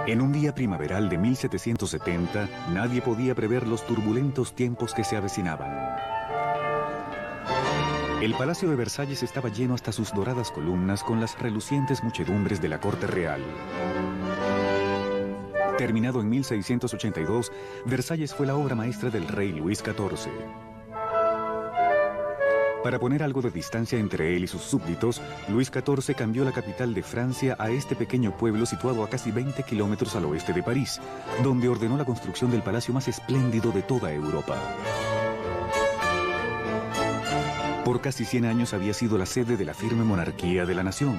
En un día primaveral de 1770, nadie podía prever los turbulentos tiempos que se avecinaban. El Palacio de Versalles estaba lleno hasta sus doradas columnas con las relucientes muchedumbres de la corte real. Terminado en 1682, Versalles fue la obra maestra del rey Luis XIV. Para poner algo de distancia entre él y sus súbditos, Luis XIV cambió la capital de Francia a este pequeño pueblo situado a casi 20 kilómetros al oeste de París, donde ordenó la construcción del palacio más espléndido de toda Europa. Por casi 100 años había sido la sede de la firme monarquía de la nación.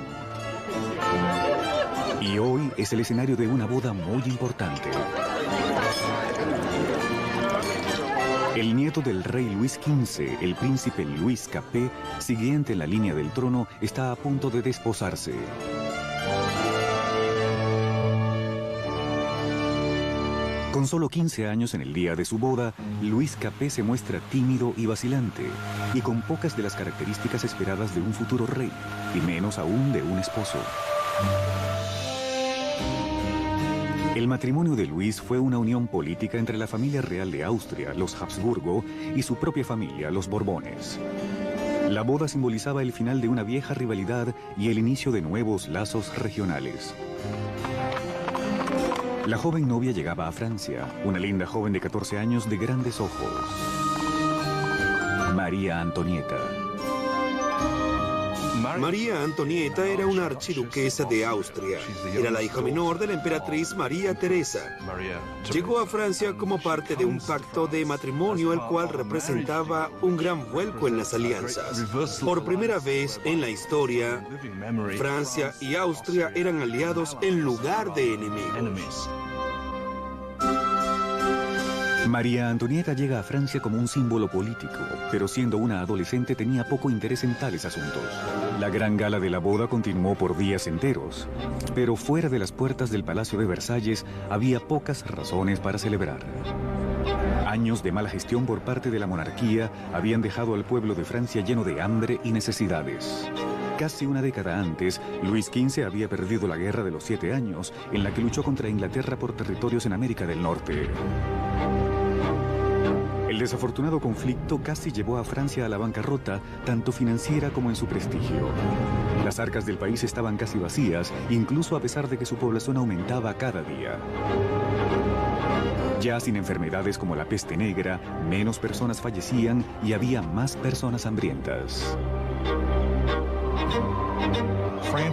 Y hoy es el escenario de una boda muy importante. El nieto del rey Luis XV, el príncipe Luis Capet, siguiente en la línea del trono, está a punto de desposarse. Con solo 15 años en el día de su boda, Luis Capet se muestra tímido y vacilante, y con pocas de las características esperadas de un futuro rey, y menos aún de un esposo. El matrimonio de Luis fue una unión política entre la familia real de Austria, los Habsburgo, y su propia familia, los Borbones. La boda simbolizaba el final de una vieja rivalidad y el inicio de nuevos lazos regionales. La joven novia llegaba a Francia, una linda joven de 14 años de grandes ojos. María Antonieta. María Antonieta era una archiduquesa de Austria. Era la hija menor de la emperatriz María Teresa. Llegó a Francia como parte de un pacto de matrimonio, el cual representaba un gran vuelco en las alianzas. Por primera vez en la historia, Francia y Austria eran aliados en lugar de enemigos. María Antonieta llega a Francia como un símbolo político, pero siendo una adolescente tenía poco interés en tales asuntos. La gran gala de la boda continuó por días enteros, pero fuera de las puertas del Palacio de Versalles había pocas razones para celebrar. Años de mala gestión por parte de la monarquía habían dejado al pueblo de Francia lleno de hambre y necesidades. Casi una década antes, Luis XV había perdido la Guerra de los 7 Años, en la que luchó contra Inglaterra por territorios en América del Norte. El desafortunado conflicto casi llevó a Francia a la bancarrota, tanto financiera como en su prestigio. Las arcas del país estaban casi vacías, incluso a pesar de que su población aumentaba cada día. Ya sin enfermedades como la peste negra, menos personas fallecían y había más personas hambrientas.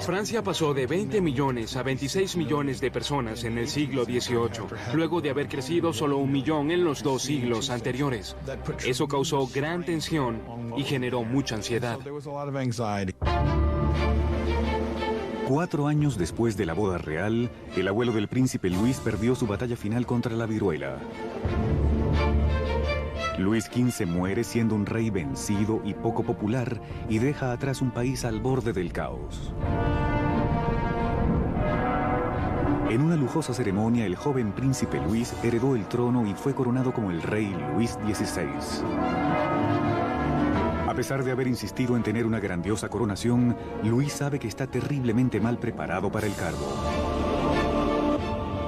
Francia pasó de 20 millones a 26 millones de personas en el siglo XVIII, luego de haber crecido solo 1 millón en los 2 siglos anteriores. Eso causó gran tensión y generó mucha ansiedad. 4 años después de la boda real, el abuelo del príncipe Luis perdió su batalla final contra la viruela. Luis XV muere siendo un rey vencido y poco popular y deja atrás un país al borde del caos. En una lujosa ceremonia, el joven príncipe Luis heredó el trono y fue coronado como el rey Luis XVI. A pesar de haber insistido en tener una grandiosa coronación, Luis sabe que está terriblemente mal preparado para el cargo.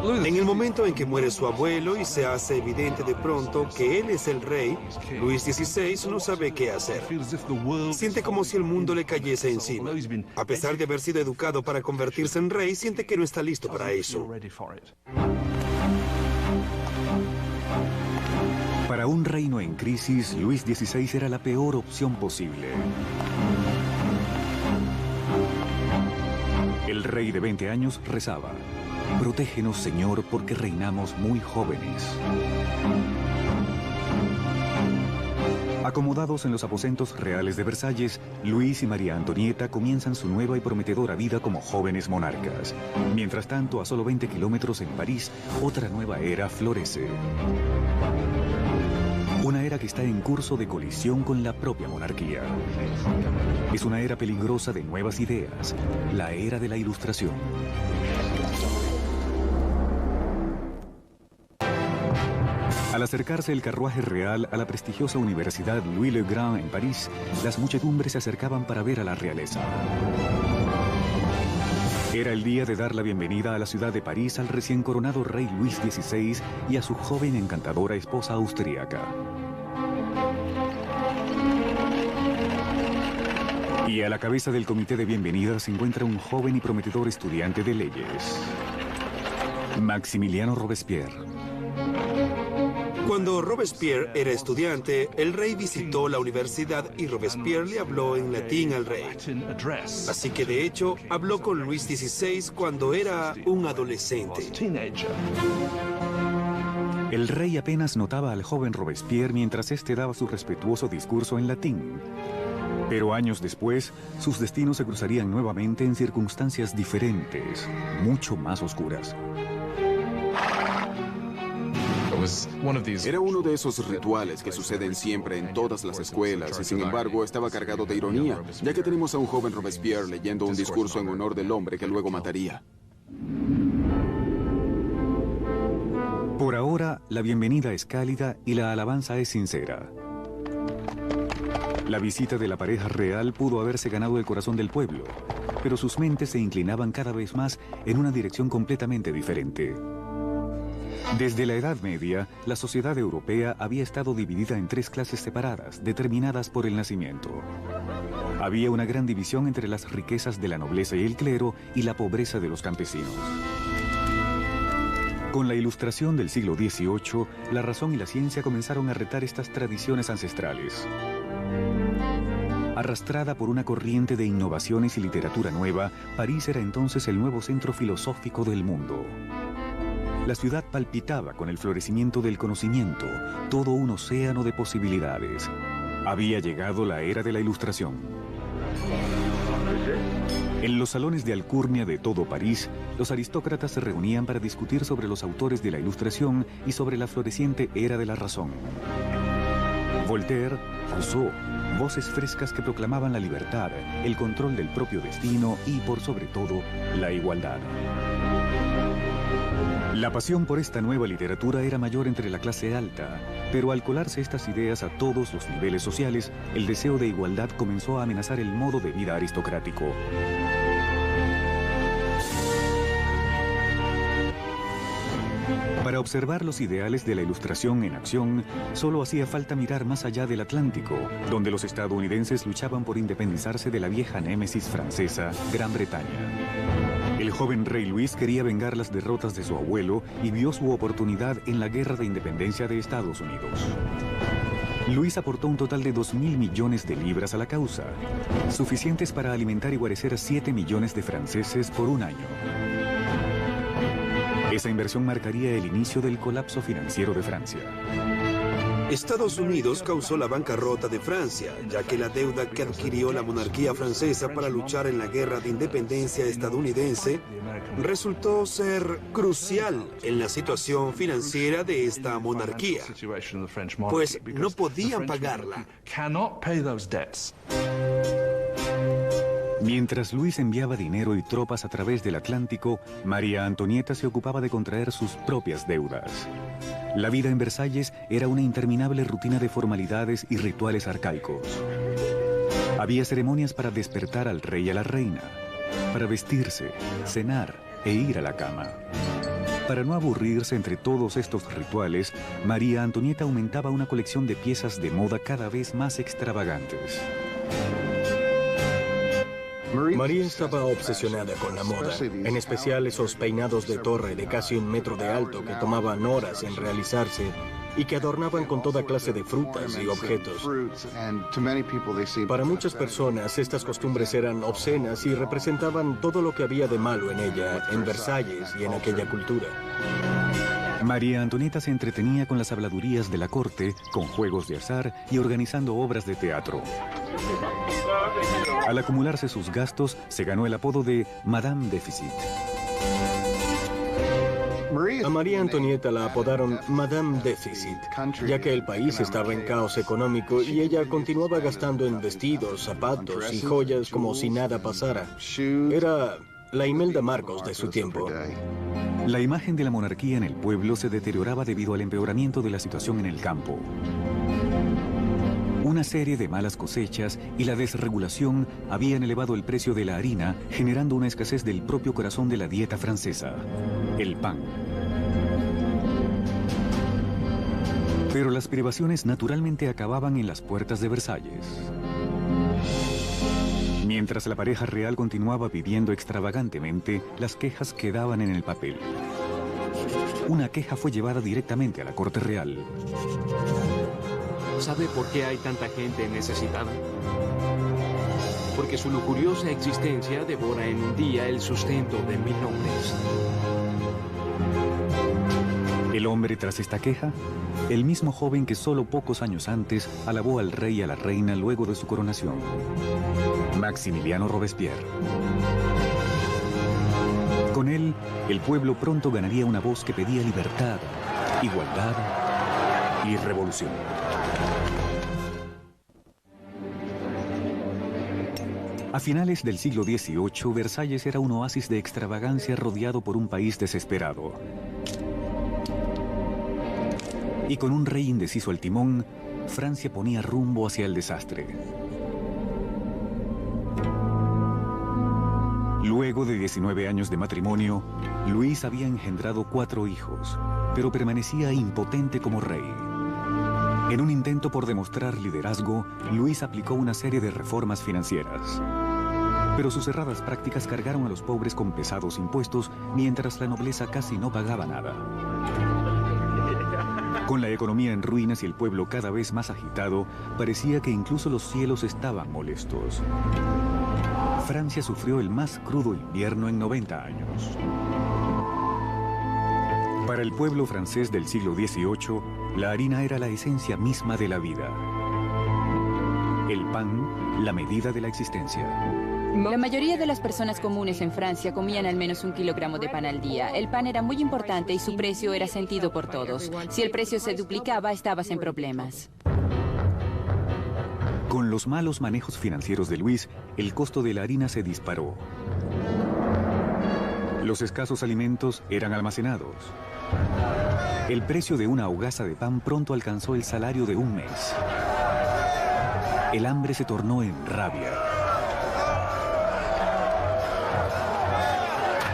En el momento en que muere su abuelo y se hace evidente de pronto que él es el rey, Luis XVI no sabe qué hacer. Siente como si el mundo le cayese encima. A pesar de haber sido educado para convertirse en rey, siente que no está listo para eso. Para un reino en crisis, Luis XVI era la peor opción posible. El rey de 20 años rezaba: «Protégenos, Señor, porque reinamos muy jóvenes». Acomodados en los aposentos reales de Versalles, Luis y María Antonieta comienzan su nueva y prometedora vida como jóvenes monarcas. Mientras tanto, a solo 20 kilómetros en París, otra nueva era florece. Una era que está en curso de colisión con la propia monarquía. Es una era peligrosa de nuevas ideas, la era de la Ilustración. Al acercarse el carruaje real a la prestigiosa Universidad Louis le Grand en París, las muchedumbres se acercaban para ver a la realeza. Era el día de dar la bienvenida a la ciudad de París al recién coronado rey Luis XVI y a su joven encantadora esposa austríaca. Y a la cabeza del comité de bienvenida se encuentra un joven y prometedor estudiante de leyes, Maximiliano Robespierre. Cuando Robespierre era estudiante, el rey visitó la universidad y Robespierre le habló en latín al rey. Así que de hecho, habló con Luis XVI cuando era un adolescente. El rey apenas notaba al joven Robespierre mientras éste daba su respetuoso discurso en latín. Pero años después, sus destinos se cruzarían nuevamente en circunstancias diferentes, mucho más oscuras. Era uno de esos rituales que suceden siempre en todas las escuelas y sin embargo estaba cargado de ironía, ya que tenemos a un joven Robespierre leyendo un discurso en honor del hombre que luego mataría. Por ahora, la bienvenida es cálida y la alabanza es sincera. La visita de la pareja real pudo haberse ganado el corazón del pueblo, pero sus mentes se inclinaban cada vez más en una dirección completamente diferente. Desde la Edad Media, la sociedad europea había estado dividida en tres clases separadas, determinadas por el nacimiento. Había una gran división entre las riquezas de la nobleza y el clero y la pobreza de los campesinos. Con la Ilustración del siglo XVIII, la razón y la ciencia comenzaron a retar estas tradiciones ancestrales. Arrastrada por una corriente de innovaciones y literatura nueva, París era entonces el nuevo centro filosófico del mundo. La ciudad palpitaba con el florecimiento del conocimiento, todo un océano de posibilidades. Había llegado la era de la Ilustración. En los salones de alcurnia de todo París, los aristócratas se reunían para discutir sobre los autores de la Ilustración y sobre la floreciente era de la razón. Voltaire, Rousseau, voces frescas que proclamaban la libertad, el control del propio destino y, por sobre todo, la igualdad. La pasión por esta nueva literatura era mayor entre la clase alta, pero al colarse estas ideas a todos los niveles sociales, el deseo de igualdad comenzó a amenazar el modo de vida aristocrático. Para observar los ideales de la Ilustración en acción, solo hacía falta mirar más allá del Atlántico, donde los estadounidenses luchaban por independizarse de la vieja némesis francesa, Gran Bretaña. El joven rey Luis quería vengar las derrotas de su abuelo y vio su oportunidad en la Guerra de Independencia de Estados Unidos. Luis aportó un total de 2.000 millones de libras a la causa, suficientes para alimentar y guarecer a 7 millones de franceses por un año. Esa inversión marcaría el inicio del colapso financiero de Francia. Estados Unidos causó la bancarrota de Francia, ya que la deuda que adquirió la monarquía francesa para luchar en la guerra de independencia estadounidense resultó ser crucial en la situación financiera de esta monarquía, pues no podían pagarla. Mientras Luis enviaba dinero y tropas a través del Atlántico, María Antonieta se ocupaba de contraer sus propias deudas. La vida en Versalles era una interminable rutina de formalidades y rituales arcaicos. Había ceremonias para despertar al rey y a la reina, para vestirse, cenar e ir a la cama. Para no aburrirse entre todos estos rituales, María Antonieta aumentaba una colección de piezas de moda cada vez más extravagantes. María estaba obsesionada con la moda, en especial esos peinados de torre de casi 1 metro de alto que tomaban horas en realizarse y que adornaban con toda clase de frutas y objetos. Para muchas personas, estas costumbres eran obscenas y representaban todo lo que había de malo en ella, en Versalles y en aquella cultura. María Antonieta se entretenía con las habladurías de la corte, con juegos de azar y organizando obras de teatro. Al acumularse sus gastos, se ganó el apodo de Madame Déficit. A María Antonieta la apodaron Madame Déficit, ya que el país estaba en caos económico y ella continuaba gastando en vestidos, zapatos y joyas como si nada pasara. Era la Imelda Marcos de su tiempo. La imagen de la monarquía en el pueblo se deterioraba debido al empeoramiento de la situación en el campo. Una Una serie de malas cosechas y la desregulación habían elevado el precio de la harina, generando una escasez del propio corazón de la dieta francesa, el pan. Pero las privaciones naturalmente acababan en las puertas de Versalles. Mientras la pareja real continuaba viviendo extravagantemente, las quejas quedaban en el papel. Una queja fue llevada directamente a la corte real. ¿Sabe por qué hay tanta gente necesitada? Porque su lujuriosa existencia devora en un día el sustento de 1000 hombres. ¿El hombre tras esta queja? El mismo joven que solo pocos años antes alabó al rey y a la reina luego de su coronación. Maximiliano Robespierre. Con él, el pueblo pronto ganaría una voz que pedía libertad, igualdad y revolución. A finales del siglo XVIII, Versalles era un oasis de extravagancia rodeado por un país desesperado. Y con un rey indeciso al timón, Francia ponía rumbo hacia el desastre. Luego de 19 años de matrimonio, Luis había engendrado 4 hijos, pero permanecía impotente como rey. En un intento por demostrar liderazgo, Luis aplicó una serie de reformas financieras. Pero sus cerradas prácticas cargaron a los pobres con pesados impuestos, mientras la nobleza casi no pagaba nada. Con la economía en ruinas y el pueblo cada vez más agitado, parecía que incluso los cielos estaban molestos. Francia sufrió el más crudo invierno en 90 años. Para el pueblo francés del siglo XVIII, la harina era la esencia misma de la vida. El pan, la medida de la existencia. La mayoría de las personas comunes en Francia comían al menos 1 kilogramo de pan al día. El pan era muy importante y su precio era sentido por todos. Si el precio se duplicaba, estabas en problemas. Con los malos manejos financieros de Luis, el costo de la harina se disparó. Los escasos alimentos eran almacenados. El precio de una hogaza de pan pronto alcanzó el salario de un mes. El hambre se tornó en rabia.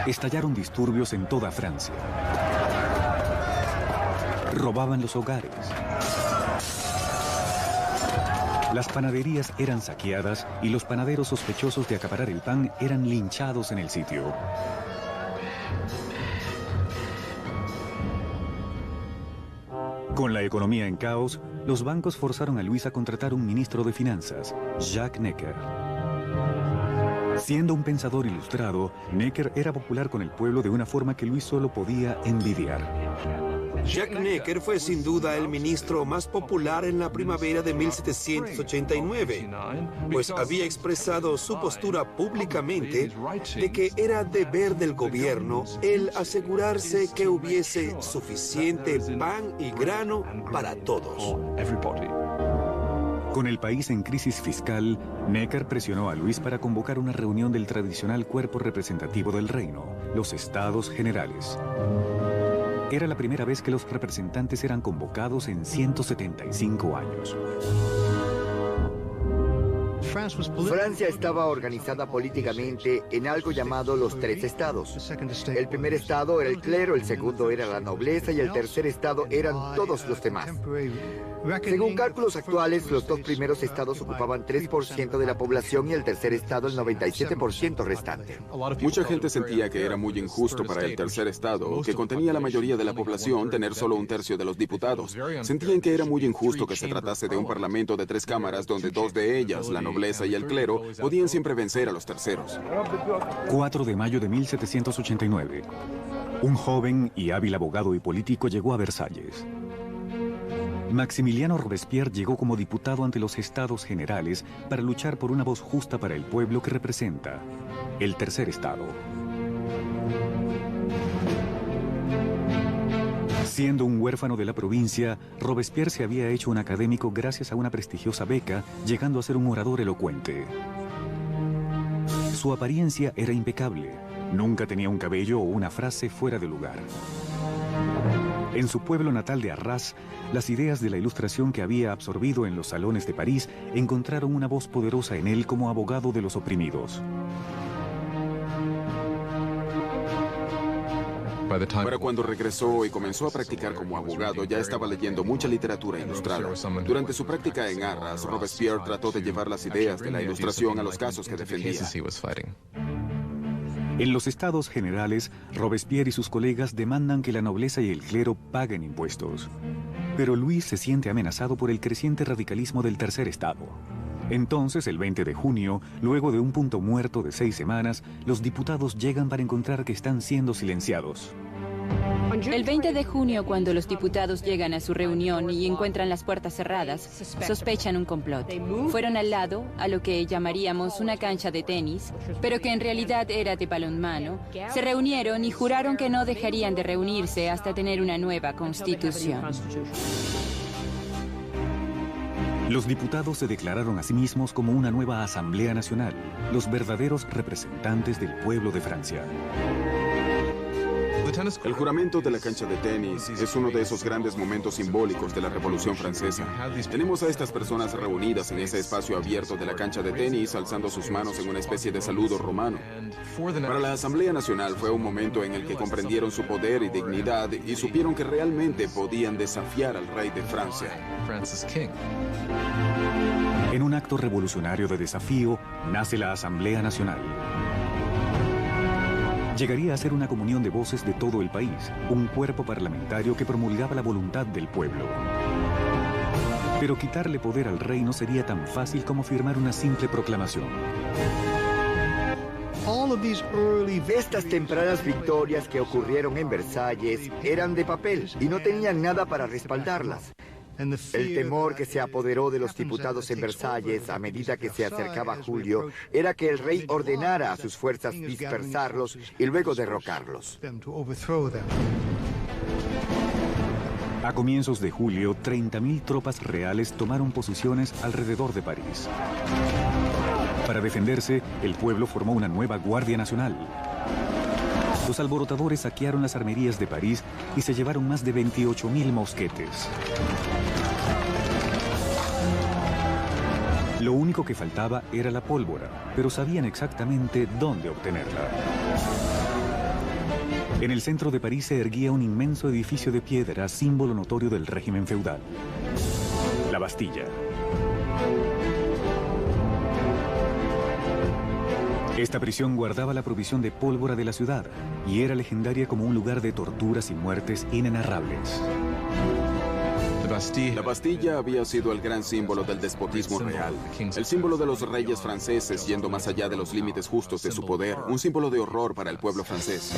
Estallaron disturbios en toda Francia. Robaban los hogares. Las panaderías eran saqueadas y los panaderos sospechosos de acaparar el pan eran linchados en el sitio. Con la economía en caos, los bancos forzaron a Luis a contratar un ministro de finanzas, Jacques Necker. Siendo un pensador ilustrado, Necker era popular con el pueblo de una forma que Luis solo podía envidiar. Jacques Necker fue sin duda el ministro más popular en la primavera de 1789, pues había expresado su postura públicamente de que era deber del gobierno el asegurarse que hubiese suficiente pan y grano para todos. Con el país en crisis fiscal, Necker presionó a Luis para convocar una reunión del tradicional cuerpo representativo del reino, los Estados Generales. Era la primera vez que los representantes eran convocados en 175 años. Francia estaba organizada políticamente en algo llamado los 3 estados. El primer estado era el clero, el segundo era la nobleza y el tercer estado eran todos los demás. Según cálculos actuales, los 2 primeros estados ocupaban 3% de la población y el tercer estado el 97% restante. Mucha gente sentía que era muy injusto para el tercer estado, que contenía la mayoría de la población, tener solo 1/3 de los diputados. Sentían que era muy injusto que se tratase de un parlamento de 3 cámaras donde 2 de ellas, la nobleza y el clero, podían siempre vencer a los terceros. 4 de mayo de 1789. Un joven y hábil abogado y político llegó a Versalles. Maximiliano Robespierre llegó como diputado ante los Estados Generales para luchar por una voz justa para el pueblo que representa el tercer estado. Siendo un huérfano de la provincia, Robespierre se había hecho un académico gracias a una prestigiosa beca, llegando a ser un orador elocuente. Su apariencia era impecable. Nunca tenía un cabello o una frase fuera de lugar. En su pueblo natal de Arras, las ideas de la Ilustración que había absorbido en los salones de París encontraron una voz poderosa en él como abogado de los oprimidos. Para cuando regresó y comenzó a practicar como abogado, ya estaba leyendo mucha literatura ilustrada. Durante su práctica en Arras, Robespierre trató de llevar las ideas de la Ilustración a los casos que defendía. En los estados generales, Robespierre y sus colegas demandan que la nobleza y el clero paguen impuestos. Pero Luis se siente amenazado por el creciente radicalismo del tercer estado. Entonces, el 20 de junio, luego de un punto muerto de 6 semanas, los diputados llegan para encontrar que están siendo silenciados. El 20 de junio, cuando los diputados llegan a su reunión y encuentran las puertas cerradas, sospechan un complot. Fueron al lado, a lo que llamaríamos una cancha de tenis, pero que en realidad era de balonmano. Se reunieron y juraron que no dejarían de reunirse hasta tener una nueva constitución. Los diputados se declararon a sí mismos como una nueva Asamblea Nacional, los verdaderos representantes del pueblo de Francia. El juramento de la cancha de tenis es uno de esos grandes momentos simbólicos de la Revolución Francesa. Tenemos a estas personas reunidas en ese espacio abierto de la cancha de tenis, alzando sus manos en una especie de saludo romano. Para la Asamblea Nacional fue un momento en el que comprendieron su poder y dignidad y supieron que realmente podían desafiar al rey de Francia. En un acto revolucionario de desafío, nace la Asamblea Nacional. Llegaría a ser una comunión de voces de todo el país, un cuerpo parlamentario que promulgaba la voluntad del pueblo. Pero quitarle poder al rey no sería tan fácil como firmar una simple proclamación. Estas tempranas victorias que ocurrieron en Versalles eran de papel y no tenían nada para respaldarlas. El temor que se apoderó de los diputados en Versalles a medida que se acercaba julio era que el rey ordenara a sus fuerzas dispersarlos y luego derrocarlos. A comienzos de julio, 30.000 tropas reales tomaron posiciones alrededor de París. Para defenderse, el pueblo formó una nueva Guardia Nacional. Los alborotadores saquearon las armerías de París y se llevaron más de 28.000 mosquetes. Lo único que faltaba era la pólvora, pero sabían exactamente dónde obtenerla. En el centro de París se erguía un inmenso edificio de piedra, símbolo notorio del régimen feudal: la Bastilla. Esta prisión guardaba la provisión de pólvora de la ciudad y era legendaria como un lugar de torturas y muertes inenarrables. La Bastilla había sido el gran símbolo del despotismo real, el símbolo de los reyes franceses yendo más allá de los límites justos de su poder, un símbolo de horror para el pueblo francés.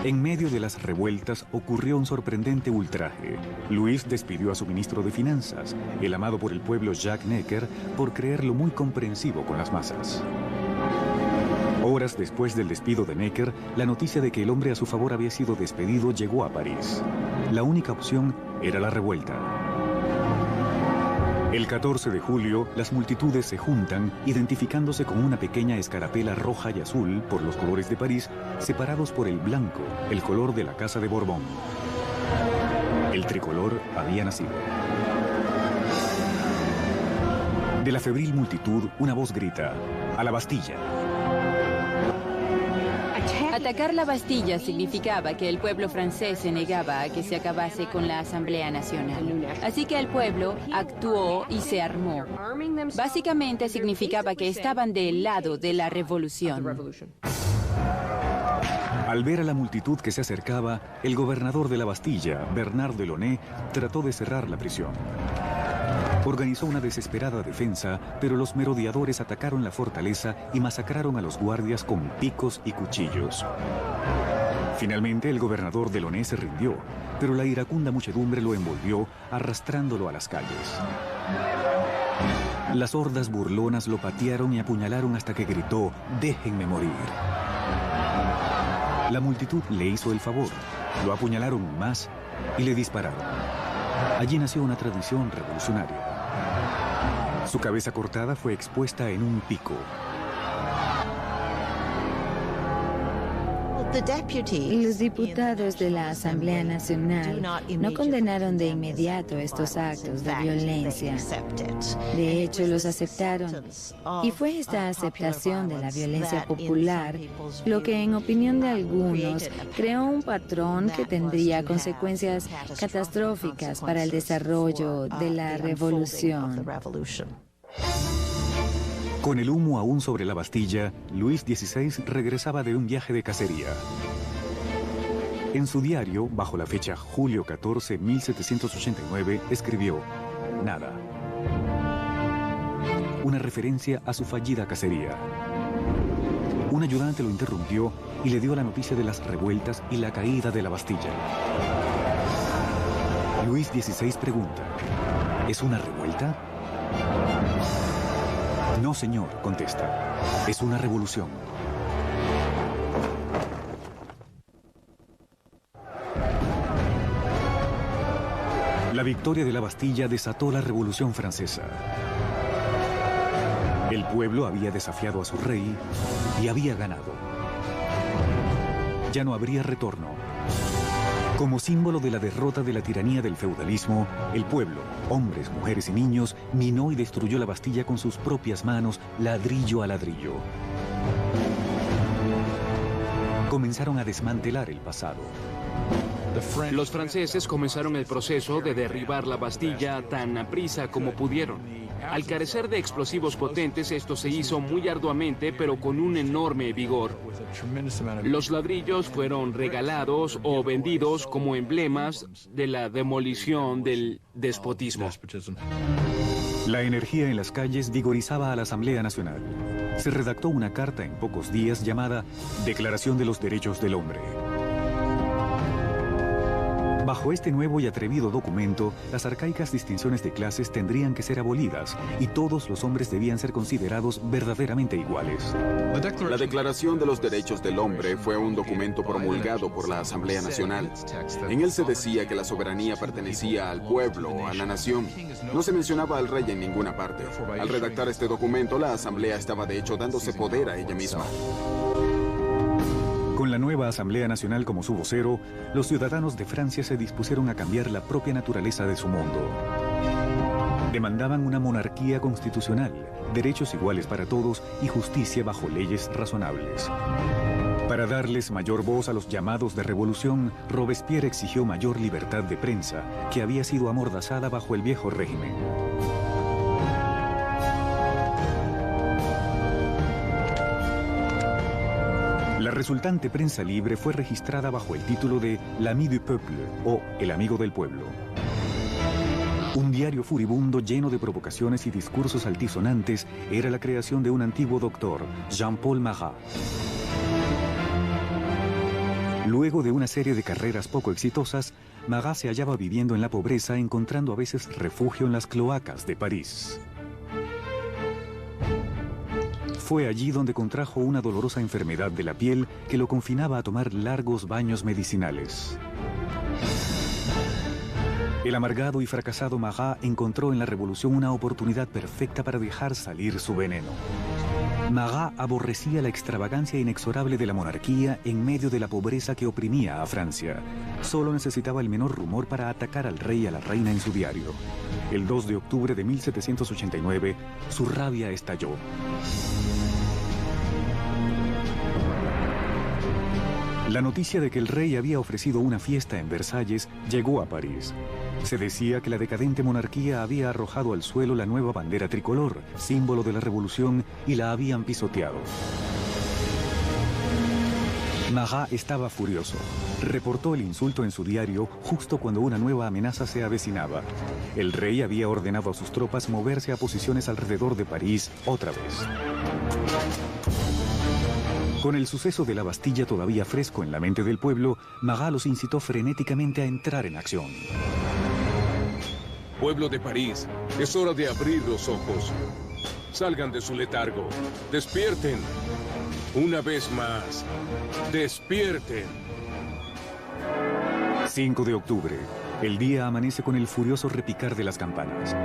En medio de las revueltas ocurrió un sorprendente ultraje. Luis despidió a su ministro de Finanzas, el amado por el pueblo Jacques Necker, por creerlo muy comprensivo con las masas. Horas después del despido de Necker, la noticia de que el hombre a su favor había sido despedido llegó a París. La única opción era la revuelta. El 14 de julio, las multitudes se juntan, identificándose con una pequeña escarapela roja y azul por los colores de París, separados por el blanco, el color de la Casa de Borbón. El tricolor había nacido. De la febril multitud, una voz grita: ¡a la Bastilla! Atacar la Bastilla significaba que el pueblo francés se negaba a que se acabase con la Asamblea Nacional. Así que el pueblo actuó y se armó. Básicamente significaba que estaban del lado de la revolución. Al ver a la multitud que se acercaba, el gobernador de la Bastilla, Bernard Delaunay, trató de cerrar la prisión. Organizó una desesperada defensa, pero los merodeadores atacaron la fortaleza y masacraron a los guardias con picos y cuchillos. Finalmente, el gobernador Delaunay se rindió, pero la iracunda muchedumbre lo envolvió, arrastrándolo a las calles. Las hordas burlonas lo patearon y apuñalaron hasta que gritó: ¡déjenme morir! La multitud le hizo el favor, lo apuñalaron más y le dispararon. Allí nació una tradición revolucionaria. Su cabeza cortada fue expuesta en un pico. Los diputados de la Asamblea Nacional no condenaron de inmediato estos actos de violencia. De hecho, los aceptaron. Y fue esta aceptación de la violencia popular lo que, en opinión de algunos, creó un patrón que tendría consecuencias catastróficas para el desarrollo de la revolución. Con el humo aún sobre la Bastilla, Luis XVI regresaba de un viaje de cacería. En su diario, bajo la fecha julio 14, 1789, escribió: nada. Una referencia a su fallida cacería. Un ayudante lo interrumpió y le dio la noticia de las revueltas y la caída de la Bastilla. Luis XVI pregunta: ¿es una revuelta? No, señor, contesta. Es una revolución. La victoria de la Bastilla desató la Revolución Francesa. El pueblo había desafiado a su rey y había ganado. Ya no habría retorno. Como símbolo de la derrota de la tiranía del feudalismo, el pueblo, hombres, mujeres y niños, minó y destruyó la Bastilla con sus propias manos, ladrillo a ladrillo. Comenzaron a desmantelar el pasado. Los franceses comenzaron el proceso de derribar la Bastilla tan aprisa como pudieron. Al carecer de explosivos potentes, esto se hizo muy arduamente, pero con un enorme vigor. Los ladrillos fueron regalados o vendidos como emblemas de la demolición del despotismo. La energía en las calles vigorizaba a la Asamblea Nacional. Se redactó una carta en pocos días llamada Declaración de los Derechos del Hombre. Bajo este nuevo y atrevido documento, las arcaicas distinciones de clases tendrían que ser abolidas y todos los hombres debían ser considerados verdaderamente iguales. La Declaración de los Derechos del Hombre fue un documento promulgado por la Asamblea Nacional. En él se decía que la soberanía pertenecía al pueblo, a la nación. No se mencionaba al rey en ninguna parte. Al redactar este documento, la Asamblea estaba de hecho dándose poder a ella misma. Con la nueva Asamblea Nacional como su vocero, los ciudadanos de Francia se dispusieron a cambiar la propia naturaleza de su mundo. Demandaban una monarquía constitucional, derechos iguales para todos y justicia bajo leyes razonables. Para darles mayor voz a los llamados de revolución, Robespierre exigió mayor libertad de prensa, que había sido amordazada bajo el viejo régimen. La resultante prensa libre fue registrada bajo el título de L'Ami du Peuple, o El Amigo del Pueblo. Un diario furibundo lleno de provocaciones y discursos altisonantes era la creación de un antiguo doctor, Jean-Paul Marat. Luego de una serie de carreras poco exitosas, Marat se hallaba viviendo en la pobreza, encontrando a veces refugio en las cloacas de París. Fue allí donde contrajo una dolorosa enfermedad de la piel que lo confinaba a tomar largos baños medicinales. El amargado y fracasado Marat encontró en la revolución una oportunidad perfecta para dejar salir su veneno. Marat aborrecía la extravagancia inexorable de la monarquía en medio de la pobreza que oprimía a Francia. Solo necesitaba el menor rumor para atacar al rey y a la reina en su diario. El 2 de octubre de 1789, su rabia estalló. La noticia de que el rey había ofrecido una fiesta en Versalles llegó a París. Se decía que la decadente monarquía había arrojado al suelo la nueva bandera tricolor, símbolo de la revolución, y la habían pisoteado. Marat estaba furioso. Reportó el insulto en su diario justo cuando una nueva amenaza se avecinaba. El rey había ordenado a sus tropas moverse a posiciones alrededor de París otra vez. Con el suceso de la Bastilla todavía fresco en la mente del pueblo, Marat los incitó frenéticamente a entrar en acción. Pueblo de París, es hora de abrir los ojos. Salgan de su letargo. Despierten. Una vez más. Despierten. 5 de octubre. El día amanece con el furioso repicar de las campanas.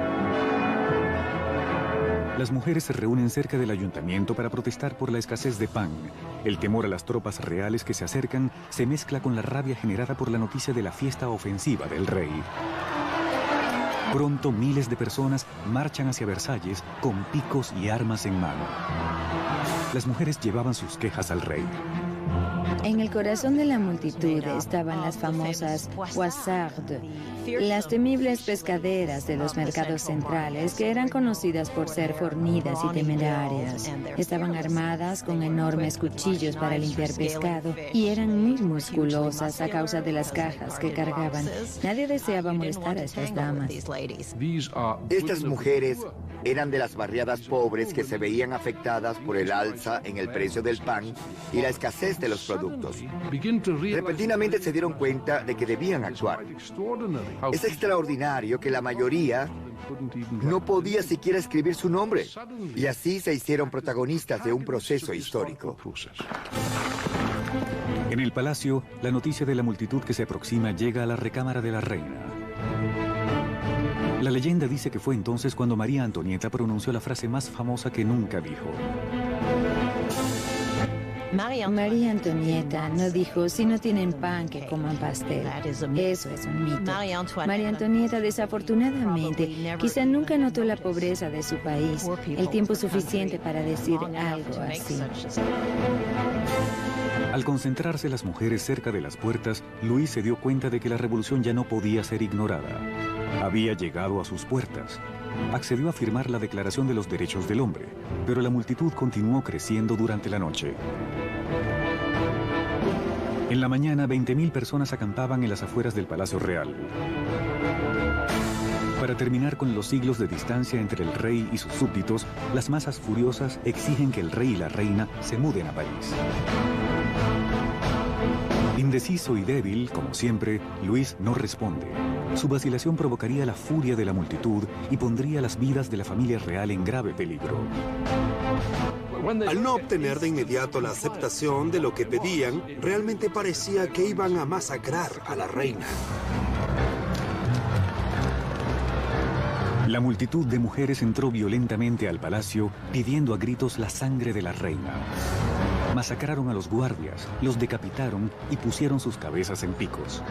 Las mujeres se reúnen cerca del ayuntamiento para protestar por la escasez de pan. El temor a las tropas reales que se acercan se mezcla con la rabia generada por la noticia de la fiesta ofensiva del rey. Pronto miles de personas marchan hacia Versalles con picos y armas en mano. Las mujeres llevaban sus quejas al rey. En el corazón de la multitud estaban las famosas Poissardes, las temibles pescaderas de los mercados centrales que eran conocidas por ser fornidas y temerarias. Estaban armadas con enormes cuchillos para limpiar pescado y eran muy musculosas a causa de las cajas que cargaban. Nadie deseaba molestar a estas damas. Estas mujeres eran de las barriadas pobres que se veían afectadas por el alza en el precio del pan y la escasez de los productos. Repentinamente se dieron cuenta de que debían actuar. Es extraordinario que la mayoría no podía siquiera escribir su nombre, y así se hicieron protagonistas de un proceso histórico. En el palacio, la noticia de la multitud que se aproxima llega a la recámara de la reina. La leyenda dice que fue entonces cuando María Antonieta pronunció la frase más famosa que nunca dijo. María Antonieta no dijo, si no tienen pan, que coman pastel. Eso es un mito. María Antonieta, desafortunadamente, quizá nunca notó la pobreza de su país, el tiempo suficiente para decir algo así. Al concentrarse las mujeres cerca de las puertas, Luis se dio cuenta de que la revolución ya no podía ser ignorada. Había llegado a sus puertas. Accedió a firmar la Declaración de los Derechos del Hombre, pero la multitud continuó creciendo durante la noche. En la mañana, 20.000 personas acampaban en las afueras del Palacio Real. Para terminar con los siglos de distancia entre el rey y sus súbditos, las masas furiosas exigen que el rey y la reina se muden a París. Indeciso y débil, como siempre, Luis no responde. Su vacilación provocaría la furia de la multitud y pondría las vidas de la familia real en grave peligro. Al no obtener de inmediato la aceptación de lo que pedían, realmente parecía que iban a masacrar a la reina. La multitud de mujeres entró violentamente al palacio pidiendo a gritos la sangre de la reina. Masacraron a los guardias, los decapitaron y pusieron sus cabezas en picos.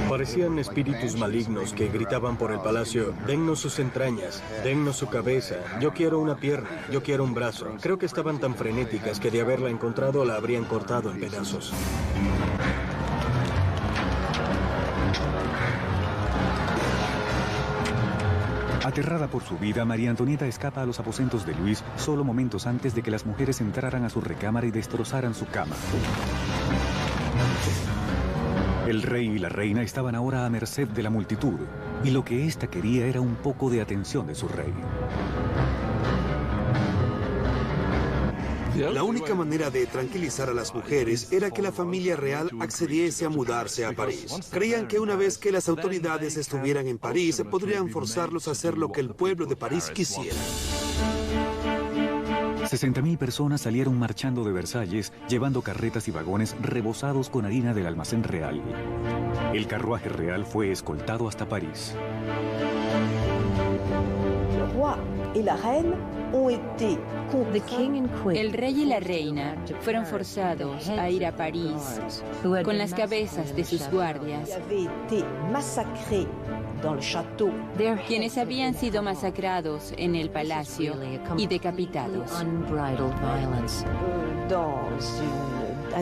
Parecían espíritus malignos que gritaban por el palacio, dennos sus entrañas, dennos su cabeza, yo quiero una pierna, yo quiero un brazo. Creo que estaban tan frenéticas que de haberla encontrado la habrían cortado en pedazos. Aterrada por su vida, María Antonieta escapa a los aposentos de Luis solo momentos antes de que las mujeres entraran a su recámara y destrozaran su cama. El rey y la reina estaban ahora a merced de la multitud, y lo que ésta quería era un poco de atención de su rey. La única manera de tranquilizar a las mujeres era que la familia real accediese a mudarse a París. Creían que una vez que las autoridades estuvieran en París, podrían forzarlos a hacer lo que el pueblo de París quisiera. 60.000 personas salieron marchando de Versalles, llevando carretas y vagones rebosados con harina del almacén real. El carruaje real fue escoltado hasta París. El rey y la reina fueron forzados a ir a París con las cabezas de sus guardias, quienes habían sido masacrados en el palacio y decapitados.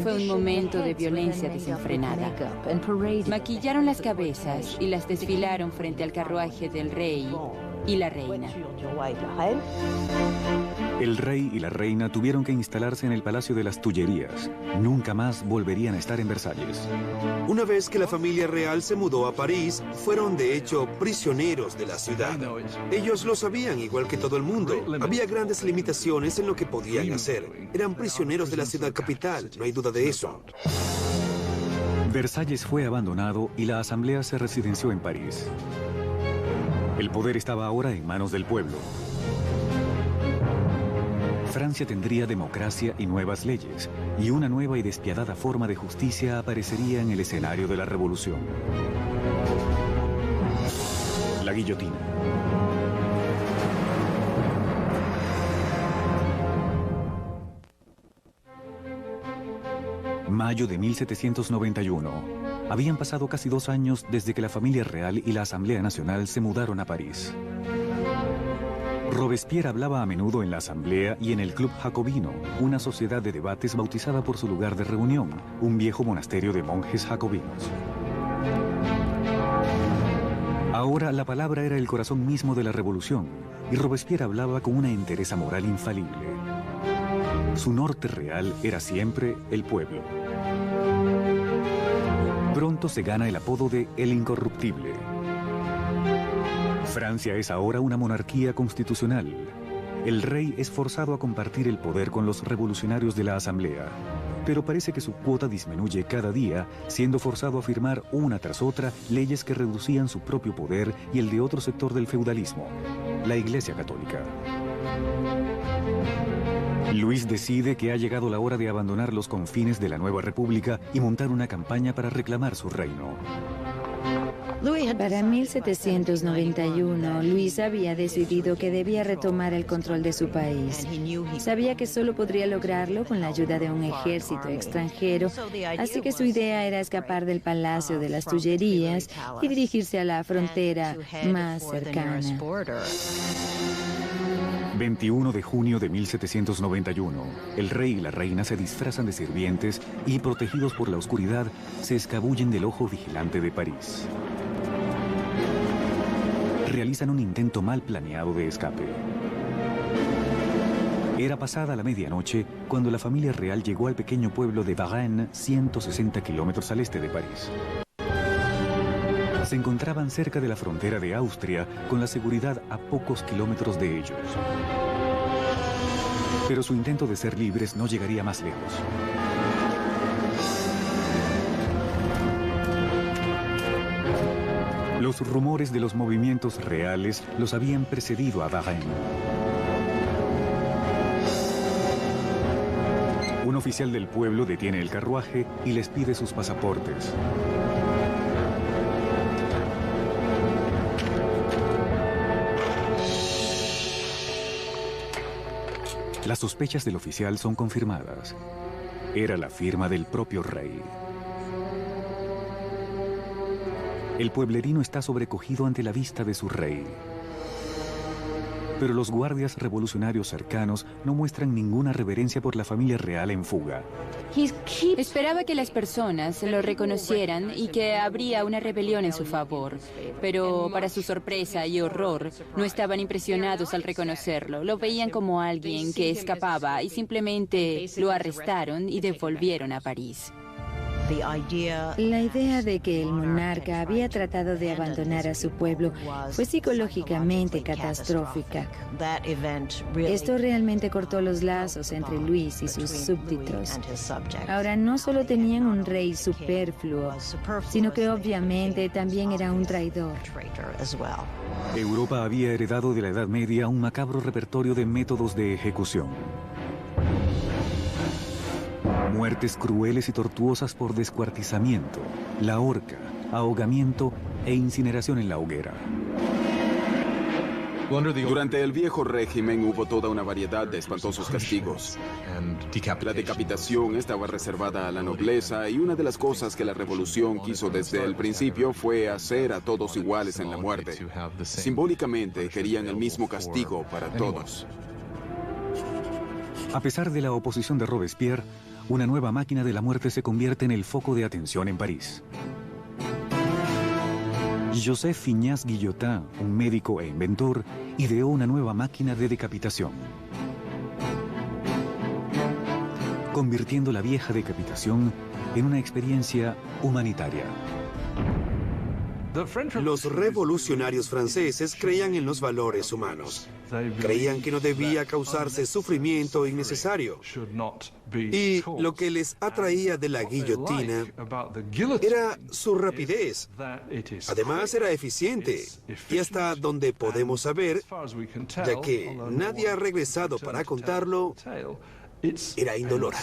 Fue un momento de violencia desenfrenada. Maquillaron las cabezas y las desfilaron frente al carruaje del rey y la reina. El rey y la reina tuvieron que instalarse en el Palacio de las Tullerías. Nunca más volverían a estar en Versalles. Una vez que la familia real se mudó a París, fueron de hecho prisioneros de la ciudad. Ellos lo sabían igual que todo el mundo. Había grandes limitaciones en lo que podían hacer. Eran prisioneros de la ciudad capital, no hay duda de eso. Versalles fue abandonado y la asamblea se residenció en París. El poder estaba ahora en manos del pueblo. Francia tendría democracia y nuevas leyes, y una nueva y despiadada forma de justicia aparecería en el escenario de la revolución. La guillotina. Mayo de 1791. Habían pasado casi 2 años desde que la familia real y la Asamblea Nacional se mudaron a París. Robespierre hablaba a menudo en la Asamblea y en el Club Jacobino, una sociedad de debates bautizada por su lugar de reunión, un viejo monasterio de monjes jacobinos. Ahora la palabra era el corazón mismo de la revolución, y Robespierre hablaba con una entereza moral infalible. Su norte real era siempre el pueblo. Pronto se gana el apodo de El Incorruptible. Francia es ahora una monarquía constitucional. El rey es forzado a compartir el poder con los revolucionarios de la Asamblea, pero parece que su cuota disminuye cada día, siendo forzado a firmar una tras otra leyes que reducían su propio poder y el de otro sector del feudalismo, la Iglesia Católica. Luis decide que ha llegado la hora de abandonar los confines de la nueva república y montar una campaña para reclamar su reino. Para 1791, Luis había decidido que debía retomar el control de su país. Sabía que solo podría lograrlo con la ayuda de un ejército extranjero, así que su idea era escapar del Palacio de las Tullerías y dirigirse a la frontera más cercana. 21 de junio de 1791, el rey y la reina se disfrazan de sirvientes y, protegidos por la oscuridad, se escabullen del ojo vigilante de París. Realizan un intento mal planeado de escape. Era pasada la medianoche cuando la familia real llegó al pequeño pueblo de Varennes, 160 kilómetros al este de París. Se encontraban cerca de la frontera de Austria, con la seguridad a pocos kilómetros de ellos. Pero su intento de ser libres no llegaría más lejos. Los rumores de los movimientos reales los habían precedido a Varennes. Un oficial del pueblo detiene el carruaje y les pide sus pasaportes. Las sospechas del oficial son confirmadas. Era la firma del propio rey. El pueblerino está sobrecogido ante la vista de su rey. Pero los guardias revolucionarios cercanos no muestran ninguna reverencia por la familia real en fuga. Esperaba que las personas lo reconocieran y que habría una rebelión en su favor. Pero para su sorpresa y horror, no estaban impresionados al reconocerlo. Lo veían como alguien que escapaba y simplemente lo arrestaron y devolvieron a París. La idea de que el monarca había tratado de abandonar a su pueblo fue psicológicamente catastrófica. Esto realmente cortó los lazos entre Luis y sus súbditos. Ahora no solo tenían un rey superfluo, sino que obviamente también era un traidor. Europa había heredado de la Edad Media un macabro repertorio de métodos de ejecución. Muertes crueles y tortuosas por descuartizamiento, la horca, ahogamiento e incineración en la hoguera. Durante el viejo régimen hubo toda una variedad de espantosos castigos. La decapitación estaba reservada a la nobleza y una de las cosas que la revolución quiso desde el principio fue hacer a todos iguales en la muerte. Simbólicamente querían el mismo castigo para todos. A pesar de la oposición de Robespierre, una nueva máquina de la muerte se convierte en el foco de atención en París. Joseph Finias Guillotin, un médico e inventor, ideó una nueva máquina de decapitación, convirtiendo la vieja decapitación en una experiencia humanitaria. Los revolucionarios franceses creían en los valores humanos. Creían que no debía causarse sufrimiento innecesario. Y lo que les atraía de la guillotina era su rapidez. Además, era eficiente. Y hasta donde podemos saber, ya que nadie ha regresado para contarlo, era indolora.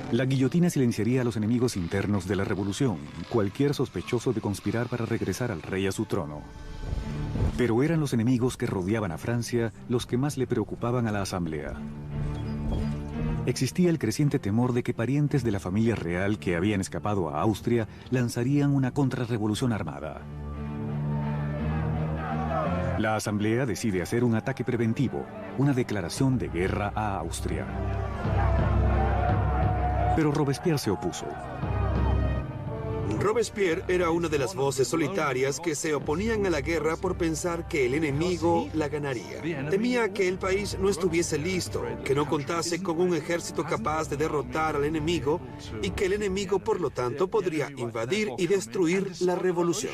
La guillotina silenciaría a los enemigos internos de la revolución, cualquier sospechoso de conspirar para regresar al rey a su trono. Pero eran los enemigos que rodeaban a Francia los que más le preocupaban a la Asamblea. Existía el creciente temor de que parientes de la familia real que habían escapado a Austria lanzarían una contrarrevolución armada. La Asamblea decide hacer un ataque preventivo, una declaración de guerra a Austria. Pero Robespierre se opuso. Robespierre era una de las voces solitarias que se oponían a la guerra por pensar que el enemigo la ganaría. Temía que el país no estuviese listo, que no contase con un ejército capaz de derrotar al enemigo y que el enemigo, por lo tanto, podría invadir y destruir la revolución.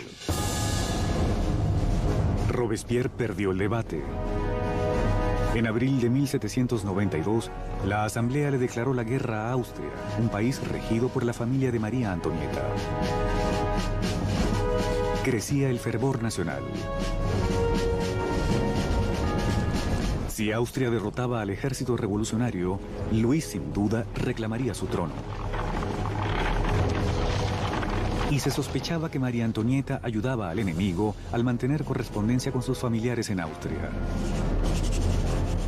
Robespierre perdió el debate. En abril de 1792, la Asamblea le declaró la guerra a Austria, un país regido por la familia de María Antonieta. Crecía el fervor nacional. Si Austria derrotaba al ejército revolucionario, Luis sin duda reclamaría su trono. Y se sospechaba que María Antonieta ayudaba al enemigo al mantener correspondencia con sus familiares en Austria,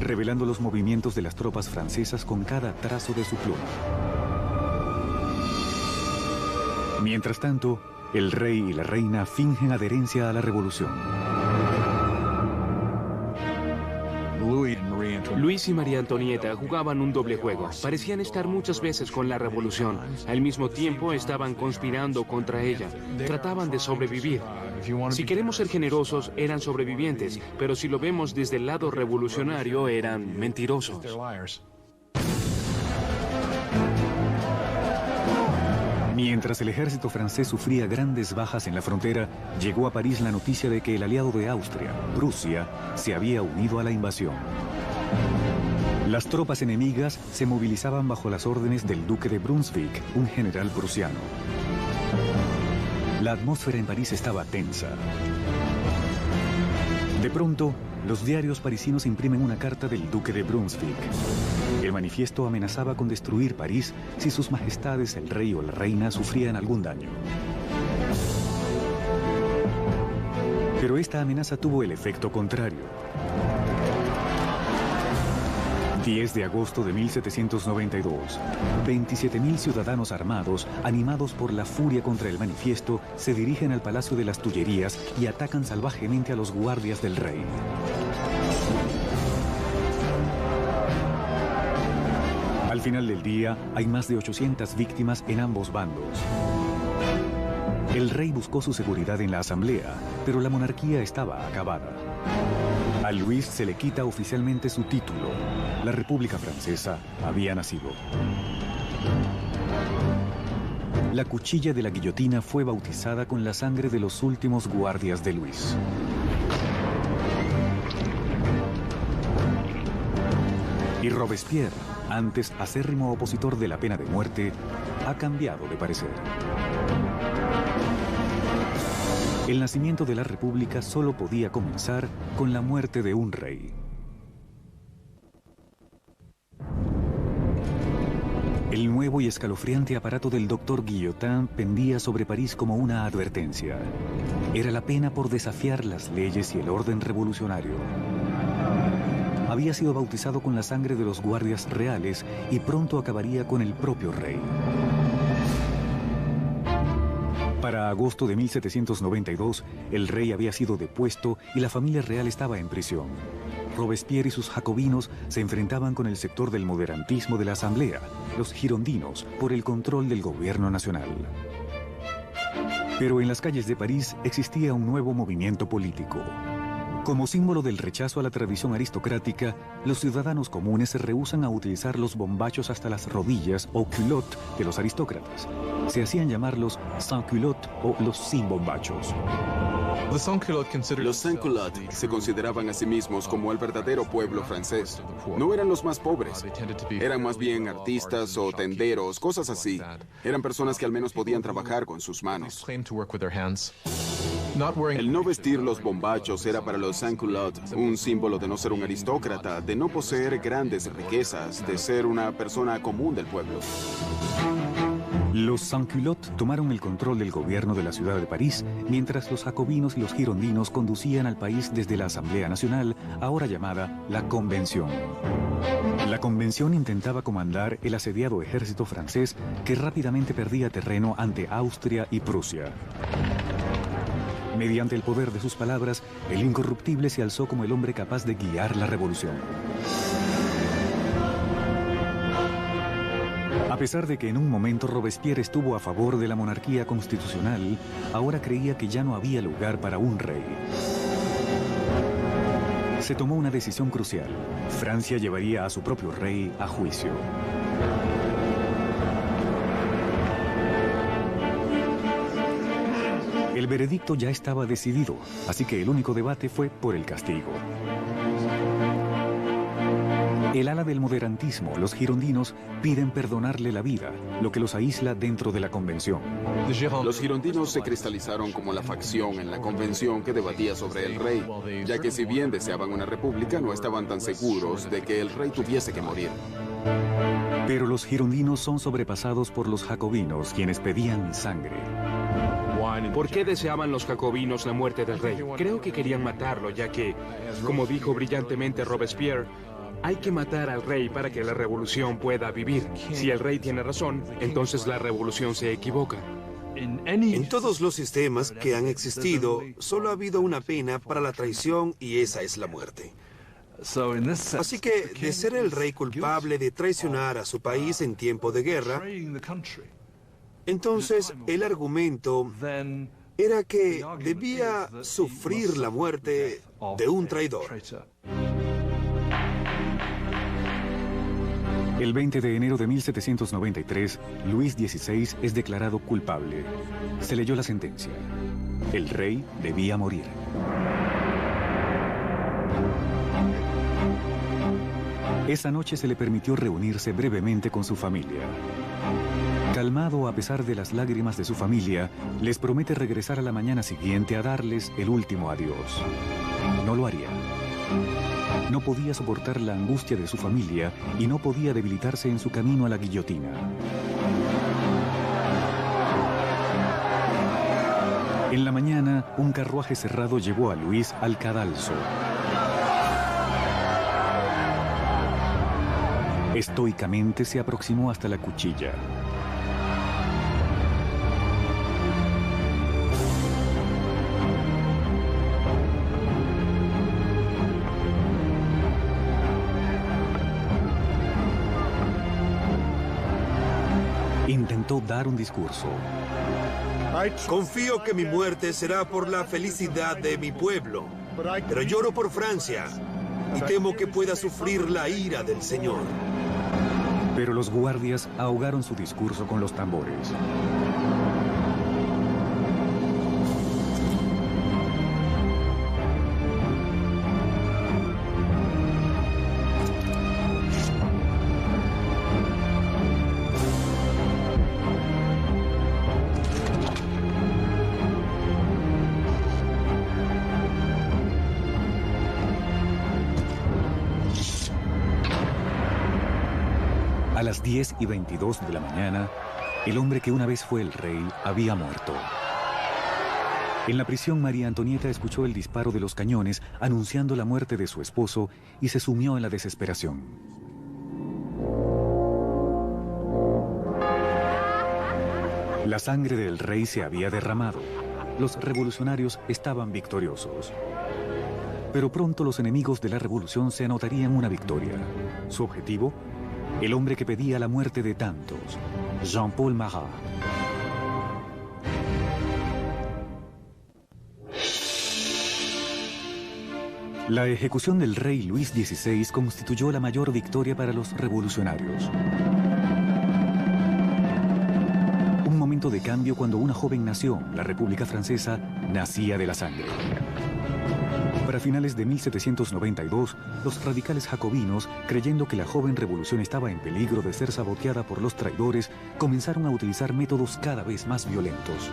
revelando los movimientos de las tropas francesas con cada trazo de su pluma. Mientras tanto, el rey y la reina fingen adherencia a la revolución. Luis y María Antonieta jugaban un doble juego. Parecían estar muchas veces con la revolución. Al mismo tiempo estaban conspirando contra ella. Trataban de sobrevivir. Si queremos ser generosos, eran sobrevivientes, pero si lo vemos desde el lado revolucionario, eran mentirosos. Mientras el ejército francés sufría grandes bajas en la frontera, llegó a París la noticia de que el aliado de Austria, Prusia, se había unido a la invasión. Las tropas enemigas se movilizaban bajo las órdenes del duque de Brunswick, un general prusiano. La atmósfera en París estaba tensa. De pronto, los diarios parisinos imprimen una carta del duque de Brunswick. El manifiesto amenazaba con destruir París si sus majestades, el rey o la reina, sufrían algún daño. Pero esta amenaza tuvo el efecto contrario. 10 de agosto de 1792, 27.000 ciudadanos armados, animados por la furia contra el manifiesto, se dirigen al Palacio de las Tullerías y atacan salvajemente a los guardias del rey. Al final del día, hay más de 800 víctimas en ambos bandos. El rey buscó su seguridad en la Asamblea, pero la monarquía estaba acabada. A Luis se le quita oficialmente su título. La República Francesa había nacido. La cuchilla de la guillotina fue bautizada con la sangre de los últimos guardias de Luis. Y Robespierre, antes acérrimo opositor de la pena de muerte, ha cambiado de parecer. El nacimiento de la República solo podía comenzar con la muerte de un rey. El nuevo y escalofriante aparato del doctor Guillotin pendía sobre París como una advertencia. Era la pena por desafiar las leyes y el orden revolucionario. Había sido bautizado con la sangre de los guardias reales y pronto acabaría con el propio rey. Para agosto de 1792, el rey había sido depuesto y la familia real estaba en prisión. Robespierre y sus jacobinos se enfrentaban con el sector del moderantismo de la Asamblea, los girondinos, por el control del gobierno nacional. Pero en las calles de París existía un nuevo movimiento político. Como símbolo del rechazo a la tradición aristocrática, los ciudadanos comunes se rehúsan a utilizar los bombachos hasta las rodillas o culottes de los aristócratas. Se hacían llamar los sans-culottes o los sin bombachos. Los sans-culottes se consideraban a sí mismos como el verdadero pueblo francés. No eran los más pobres. Eran más bien artistas o tenderos, cosas así. Eran personas que al menos podían trabajar con sus manos. El no vestir los bombachos era para los sans-culottes un símbolo de no ser un aristócrata, de no poseer grandes riquezas, de ser una persona común del pueblo. Los sans-culottes tomaron el control del gobierno de la ciudad de París, mientras los jacobinos y los girondinos conducían al país desde la Asamblea Nacional, ahora llamada la Convención. La Convención intentaba comandar el asediado ejército francés, que rápidamente perdía terreno ante Austria y Prusia. Mediante el poder de sus palabras, el incorruptible se alzó como el hombre capaz de guiar la revolución. A pesar de que en un momento Robespierre estuvo a favor de la monarquía constitucional, ahora creía que ya no había lugar para un rey. Se tomó una decisión crucial. Francia llevaría a su propio rey a juicio. El veredicto ya estaba decidido, así que el único debate fue por el castigo. El ala del moderantismo, los girondinos, piden perdonarle la vida, lo que los aísla dentro de la convención. Los girondinos se cristalizaron como la facción en la convención que debatía sobre el rey, ya que si bien deseaban una república, no estaban tan seguros de que el rey tuviese que morir. Pero los girondinos son sobrepasados por los jacobinos, quienes pedían sangre. ¿Por qué deseaban los jacobinos la muerte del rey? Creo que querían matarlo, ya que, como dijo brillantemente Robespierre, hay que matar al rey para que la revolución pueda vivir. Si el rey tiene razón, entonces la revolución se equivoca. En todos los sistemas que han existido, solo ha habido una pena para la traición y esa es la muerte. Así que, de ser el rey culpable de traicionar a su país en tiempo de guerra, entonces el argumento era que debía sufrir la muerte de un traidor. El 20 de enero de 1793, Luis XVI es declarado culpable. Se leyó la sentencia. El rey debía morir. Esa noche se le permitió reunirse brevemente con su familia. Calmado a pesar de las lágrimas de su familia, les promete regresar a la mañana siguiente a darles el último adiós. No lo haría. No podía soportar la angustia de su familia y no podía debilitarse en su camino a la guillotina. En la mañana, un carruaje cerrado llevó a Luis al cadalso. Estoicamente se aproximó hasta la cuchilla. Intentó dar un discurso. Confío que mi muerte será por la felicidad de mi pueblo, pero lloro por Francia y temo que pueda sufrir la ira del Señor. Pero los guardias ahogaron su discurso con los tambores. A las 10:22 de la mañana, el hombre que una vez fue el rey había muerto. En la prisión, María Antonieta escuchó el disparo de los cañones anunciando la muerte de su esposo y se sumió en la desesperación. La sangre del rey se había derramado. Los revolucionarios estaban victoriosos. Pero pronto los enemigos de la revolución se anotarían una victoria. Su objetivo, el hombre que pedía la muerte de tantos, Jean-Paul Marat. La ejecución del rey Luis XVI constituyó la mayor victoria para los revolucionarios. Un momento de cambio cuando una joven nación, la República Francesa, nacía de la sangre. Para finales de 1792, los radicales jacobinos, creyendo que la joven revolución estaba en peligro de ser saboteada por los traidores, comenzaron a utilizar métodos cada vez más violentos.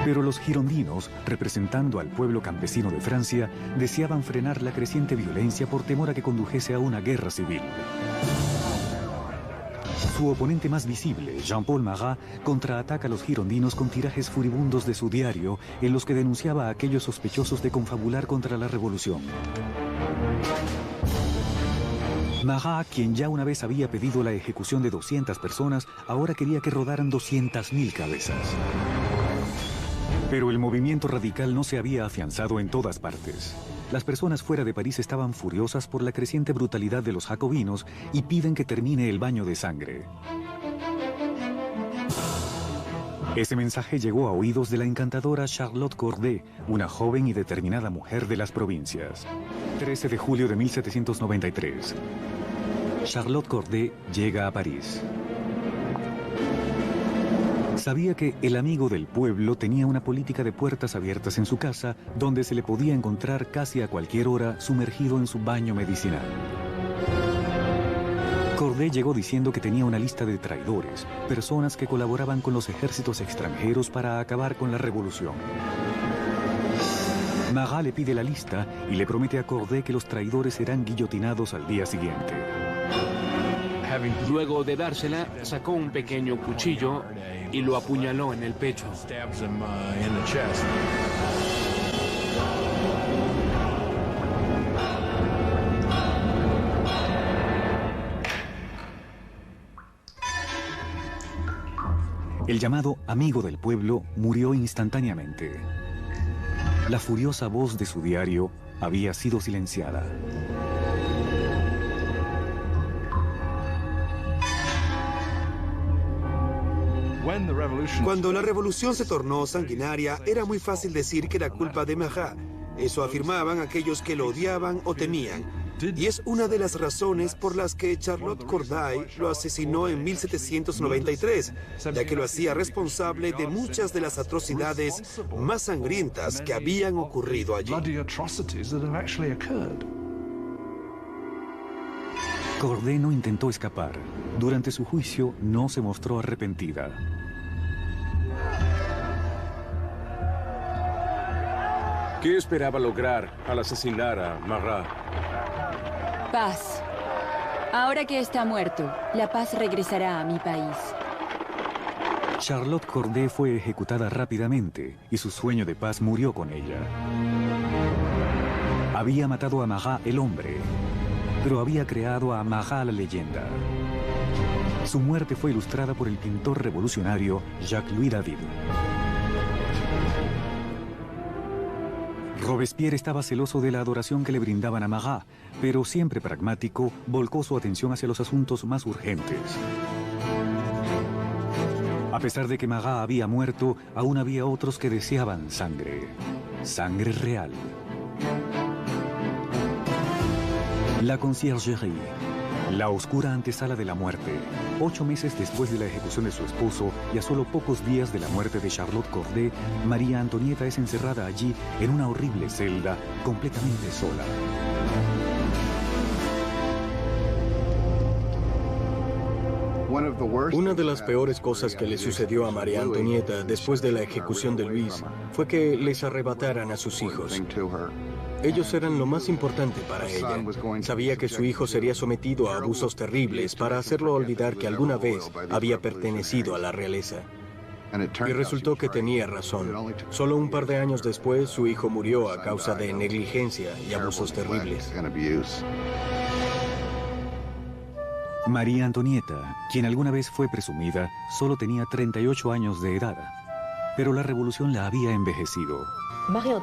Pero los girondinos, representando al pueblo campesino de Francia, deseaban frenar la creciente violencia por temor a que condujese a una guerra civil. Su oponente más visible, Jean-Paul Marat, contraataca a los girondinos con tirajes furibundos de su diario en los que denunciaba a aquellos sospechosos de confabular contra la revolución. Marat, quien ya una vez había pedido la ejecución de 200 personas, ahora quería que rodaran 200.000 cabezas. Pero el movimiento radical no se había afianzado en todas partes. Las personas fuera de París estaban furiosas por la creciente brutalidad de los jacobinos y piden que termine el baño de sangre. Ese mensaje llegó a oídos de la encantadora Charlotte Corday, una joven y determinada mujer de las provincias. 13 de julio de 1793. Charlotte Corday llega a París. Sabía que el amigo del pueblo tenía una política de puertas abiertas en su casa, donde se le podía encontrar casi a cualquier hora sumergido en su baño medicinal. Corday llegó diciendo que tenía una lista de traidores, personas que colaboraban con los ejércitos extranjeros para acabar con la revolución. Marat le pide la lista y le promete a Corday que los traidores serán guillotinados al día siguiente. Luego de dársela, sacó un pequeño cuchillo y lo apuñaló en el pecho. El llamado amigo del pueblo murió instantáneamente. La furiosa voz de su diario había sido silenciada. Cuando la revolución se tornó sanguinaria, era muy fácil decir que era culpa de Marat. Eso afirmaban aquellos que lo odiaban o temían. Y es una de las razones por las que Charlotte Corday lo asesinó en 1793, ya que lo hacía responsable de muchas de las atrocidades más sangrientas que habían ocurrido allí. Corday no intentó escapar. Durante su juicio no se mostró arrepentida. ¿Qué esperaba lograr al asesinar a Marat? Paz. Ahora que está muerto, la paz regresará a mi país. Charlotte Corday fue ejecutada rápidamente y su sueño de paz murió con ella. Había matado a Marat el hombre, pero había creado a Marat la leyenda. Su muerte fue ilustrada por el pintor revolucionario Jacques-Louis David. Robespierre estaba celoso de la adoración que le brindaban a Marat, pero siempre pragmático, volcó su atención hacia los asuntos más urgentes. A pesar de que Marat había muerto, aún había otros que deseaban sangre. Sangre real. La Conciergerie, la oscura antesala de la muerte. 8 meses después de la ejecución de su esposo y a solo pocos días de la muerte de Charlotte Corday, María Antonieta es encerrada allí en una horrible celda, completamente sola. Una de las peores cosas que le sucedió a María Antonieta después de la ejecución de Luis fue que les arrebataran a sus hijos. Ellos eran lo más importante para ella. Sabía que su hijo sería sometido a abusos terribles para hacerlo olvidar que alguna vez había pertenecido a la realeza. Y resultó que tenía razón. Solo un par de años después, su hijo murió a causa de negligencia y abusos terribles. María Antonieta, quien alguna vez fue presumida, solo tenía 38 años de edad. Pero la revolución la había envejecido. María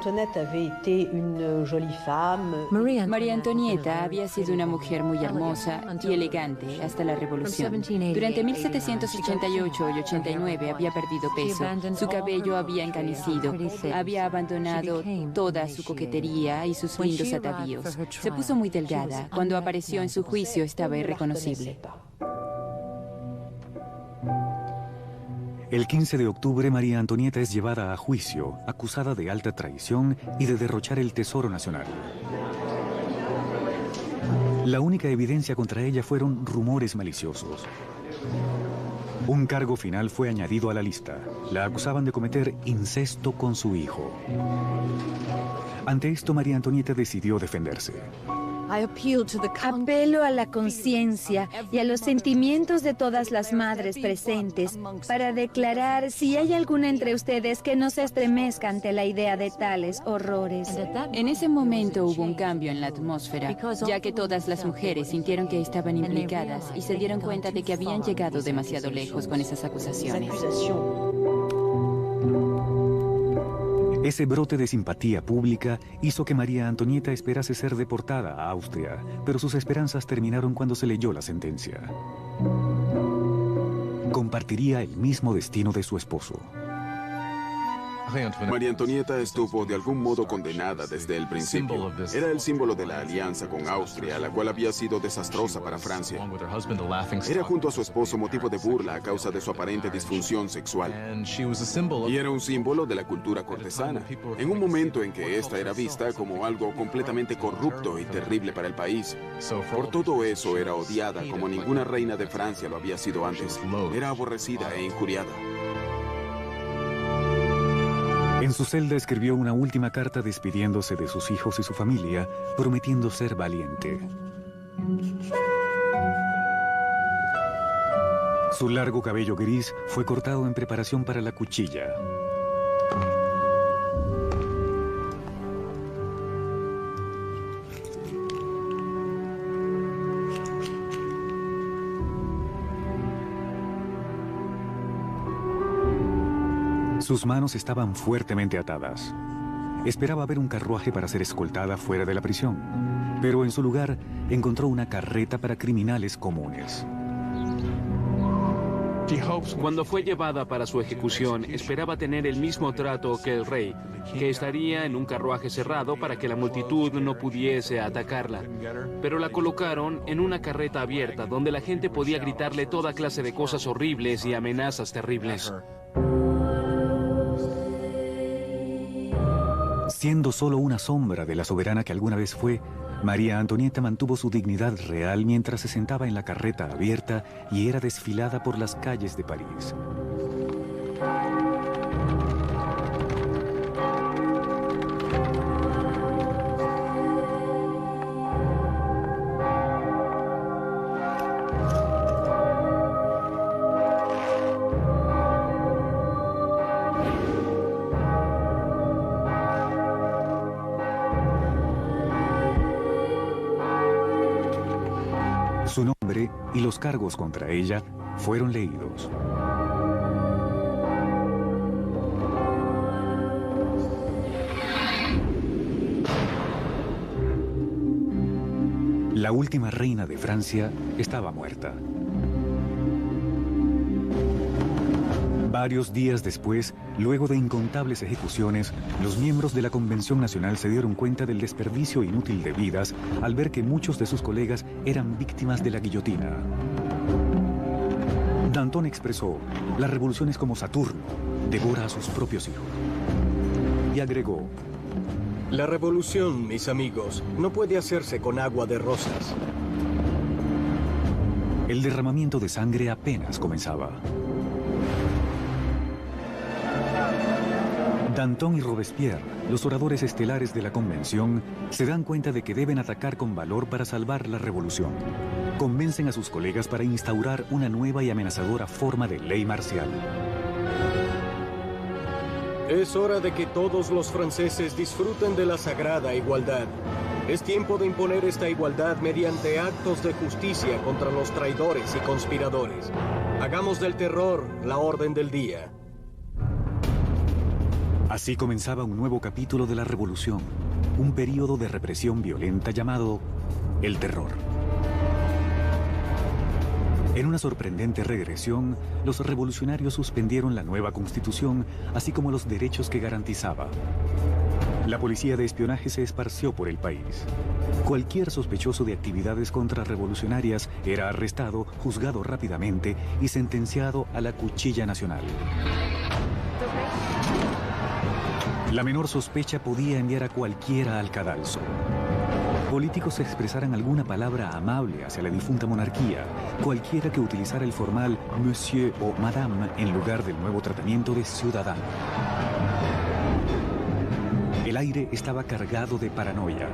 Antonieta había sido una mujer muy hermosa y elegante hasta la revolución. Durante 1788 y 89 había perdido peso, su cabello había encanecido, había abandonado toda su coquetería y sus lindos atavíos. Se puso muy delgada. Cuando apareció en su juicio estaba irreconocible. El 15 de octubre, María Antonieta es llevada a juicio, acusada de alta traición y de derrochar el tesoro nacional. La única evidencia contra ella fueron rumores maliciosos. Un cargo final fue añadido a la lista. La acusaban de cometer incesto con su hijo. Ante esto, María Antonieta decidió defenderse. Apelo a la conciencia y a los sentimientos de todas las madres presentes para declarar si hay alguna entre ustedes que no se estremezca ante la idea de tales horrores. En ese momento hubo un cambio en la atmósfera, ya que todas las mujeres sintieron que estaban implicadas y se dieron cuenta de que habían llegado demasiado lejos con esas acusaciones. Ese brote de simpatía pública hizo que María Antonieta esperase ser deportada a Austria, pero sus esperanzas terminaron cuando se leyó la sentencia. Compartiría el mismo destino de su esposo. María Antonieta estuvo de algún modo condenada desde el principio. Era el símbolo de la alianza con Austria, la cual había sido desastrosa para Francia. Era junto a su esposo motivo de burla a causa de su aparente disfunción sexual. Y era un símbolo de la cultura cortesana, en un momento en que esta era vista como algo completamente corrupto y terrible para el país. Por todo eso era odiada como ninguna reina de Francia lo había sido antes. Era aborrecida e injuriada. En su celda escribió una última carta despidiéndose de sus hijos y su familia, prometiendo ser valiente. Su largo cabello gris fue cortado en preparación para la cuchilla. Sus manos estaban fuertemente atadas. Esperaba ver un carruaje para ser escoltada fuera de la prisión, pero en su lugar encontró una carreta para criminales comunes. Cuando fue llevada para su ejecución, esperaba tener el mismo trato que el rey, que estaría en un carruaje cerrado para que la multitud no pudiese atacarla. Pero la colocaron en una carreta abierta donde la gente podía gritarle toda clase de cosas horribles y amenazas terribles. Siendo solo una sombra de la soberana que alguna vez fue, María Antonieta mantuvo su dignidad real mientras se sentaba en la carreta abierta y era desfilada por las calles de París. Su nombre y los cargos contra ella fueron leídos. La última reina de Francia estaba muerta. Varios días después, luego de incontables ejecuciones, los miembros de la Convención Nacional se dieron cuenta del desperdicio inútil de vidas al ver que muchos de sus colegas eran víctimas de la guillotina. Danton expresó: la revolución es como Saturno, devora a sus propios hijos. Y agregó: la revolución, mis amigos, no puede hacerse con agua de rosas. El derramamiento de sangre apenas comenzaba. Danton y Robespierre, los oradores estelares de la convención, se dan cuenta de que deben atacar con valor para salvar la revolución. Convencen a sus colegas para instaurar una nueva y amenazadora forma de ley marcial. Es hora de que todos los franceses disfruten de la sagrada igualdad. Es tiempo de imponer esta igualdad mediante actos de justicia contra los traidores y conspiradores. Hagamos del terror la orden del día. Así comenzaba un nuevo capítulo de la revolución, un período de represión violenta llamado el terror. En una sorprendente regresión, los revolucionarios suspendieron la nueva constitución, así como los derechos que garantizaba. La policía de espionaje se esparció por el país. Cualquier sospechoso de actividades contrarrevolucionarias era arrestado, juzgado rápidamente y sentenciado a la cuchilla nacional. La menor sospecha podía enviar a cualquiera al cadalso. Políticos expresaran alguna palabra amable hacia la difunta monarquía, cualquiera que utilizara el formal monsieur o madame en lugar del nuevo tratamiento de ciudadano. El aire estaba cargado de paranoia.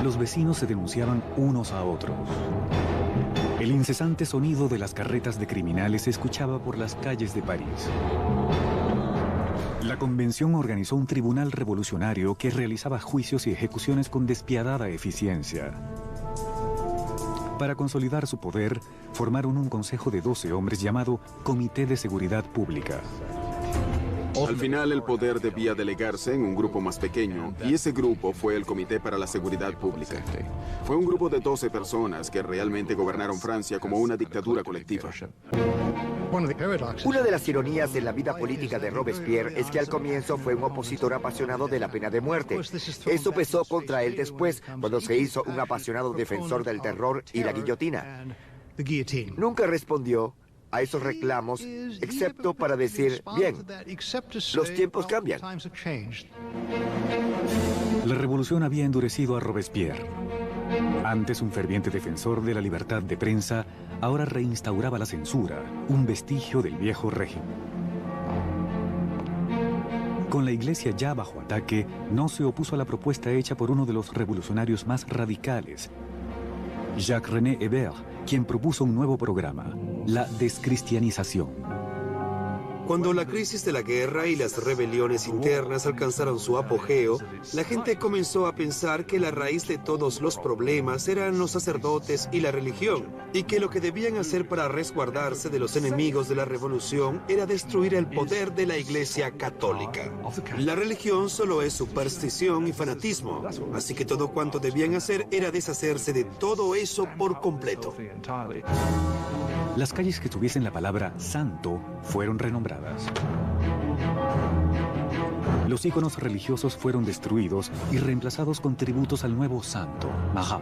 Los vecinos se denunciaban unos a otros. El incesante sonido de las carretas de criminales se escuchaba por las calles de París. La convención organizó un tribunal revolucionario que realizaba juicios y ejecuciones con despiadada eficiencia. Para consolidar su poder, formaron un consejo de 12 hombres llamado Comité de Seguridad Pública. Al final, el poder debía delegarse en un grupo más pequeño, y ese grupo fue el Comité para la Seguridad Pública. Fue un grupo de 12 personas que realmente gobernaron Francia como una dictadura colectiva. Una de las ironías en la vida política de Robespierre es que al comienzo fue un opositor apasionado de la pena de muerte. Eso pesó contra él después, cuando se hizo un apasionado defensor del terror y la guillotina. Nunca respondió a esos reclamos, excepto para decir, bien, los tiempos cambian. La revolución había endurecido a Robespierre. Antes un ferviente defensor de la libertad de prensa, ahora reinstauraba la censura, un vestigio del viejo régimen. Con la iglesia ya bajo ataque, no se opuso a la propuesta hecha por uno de los revolucionarios más radicales, Jacques-René Hébert, quien propuso un nuevo programa, la descristianización. Cuando la crisis de la guerra y las rebeliones internas alcanzaron su apogeo, la gente comenzó a pensar que la raíz de todos los problemas eran los sacerdotes y la religión, y que lo que debían hacer para resguardarse de los enemigos de la revolución era destruir el poder de la Iglesia católica. La religión solo es superstición y fanatismo, así que todo cuanto debían hacer era deshacerse de todo eso por completo. Las calles que tuviesen la palabra santo fueron renombradas. Los íconos religiosos fueron destruidos y reemplazados con tributos al nuevo santo, Marat.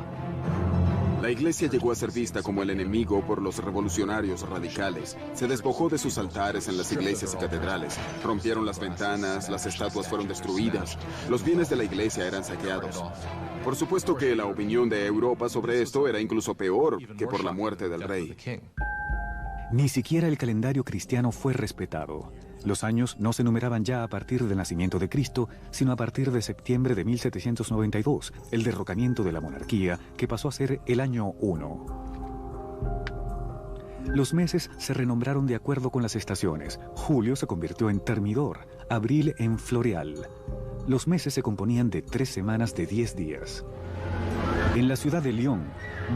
La iglesia llegó a ser vista como el enemigo por los revolucionarios radicales. Se despojó de sus altares en las iglesias y catedrales. Rompieron las ventanas, las estatuas fueron destruidas. Los bienes de la iglesia eran saqueados. Por supuesto que la opinión de Europa sobre esto era incluso peor que por la muerte del rey. Ni siquiera el calendario cristiano fue respetado. Los años no se numeraban ya a partir del nacimiento de Cristo, sino a partir de septiembre de 1792, el derrocamiento de la monarquía, que pasó a ser el año 1. Los meses se renombraron de acuerdo con las estaciones. Julio se convirtió en Thermidor, abril en Floreal. Los meses se componían de 3 semanas de 10 días. En la ciudad de Lyon,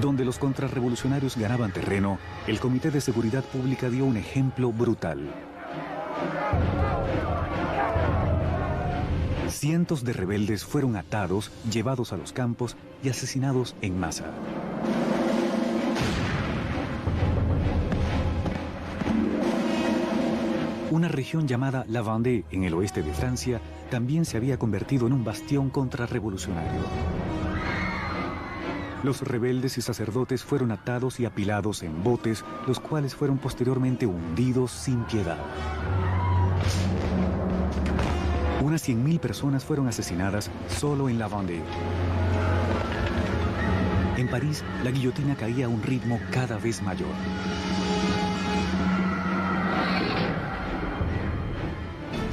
donde los contrarrevolucionarios ganaban terreno, el Comité de Seguridad Pública dio un ejemplo brutal. Cientos de rebeldes fueron atados, llevados a los campos y asesinados en masa. Una región llamada La Vendée, en el oeste de Francia, también se había convertido en un bastión contrarrevolucionario. Los rebeldes y sacerdotes fueron atados y apilados en botes, los cuales fueron posteriormente hundidos sin piedad. Unas 100.000 personas fueron asesinadas solo en La Vendée. En París, la guillotina caía a un ritmo cada vez mayor.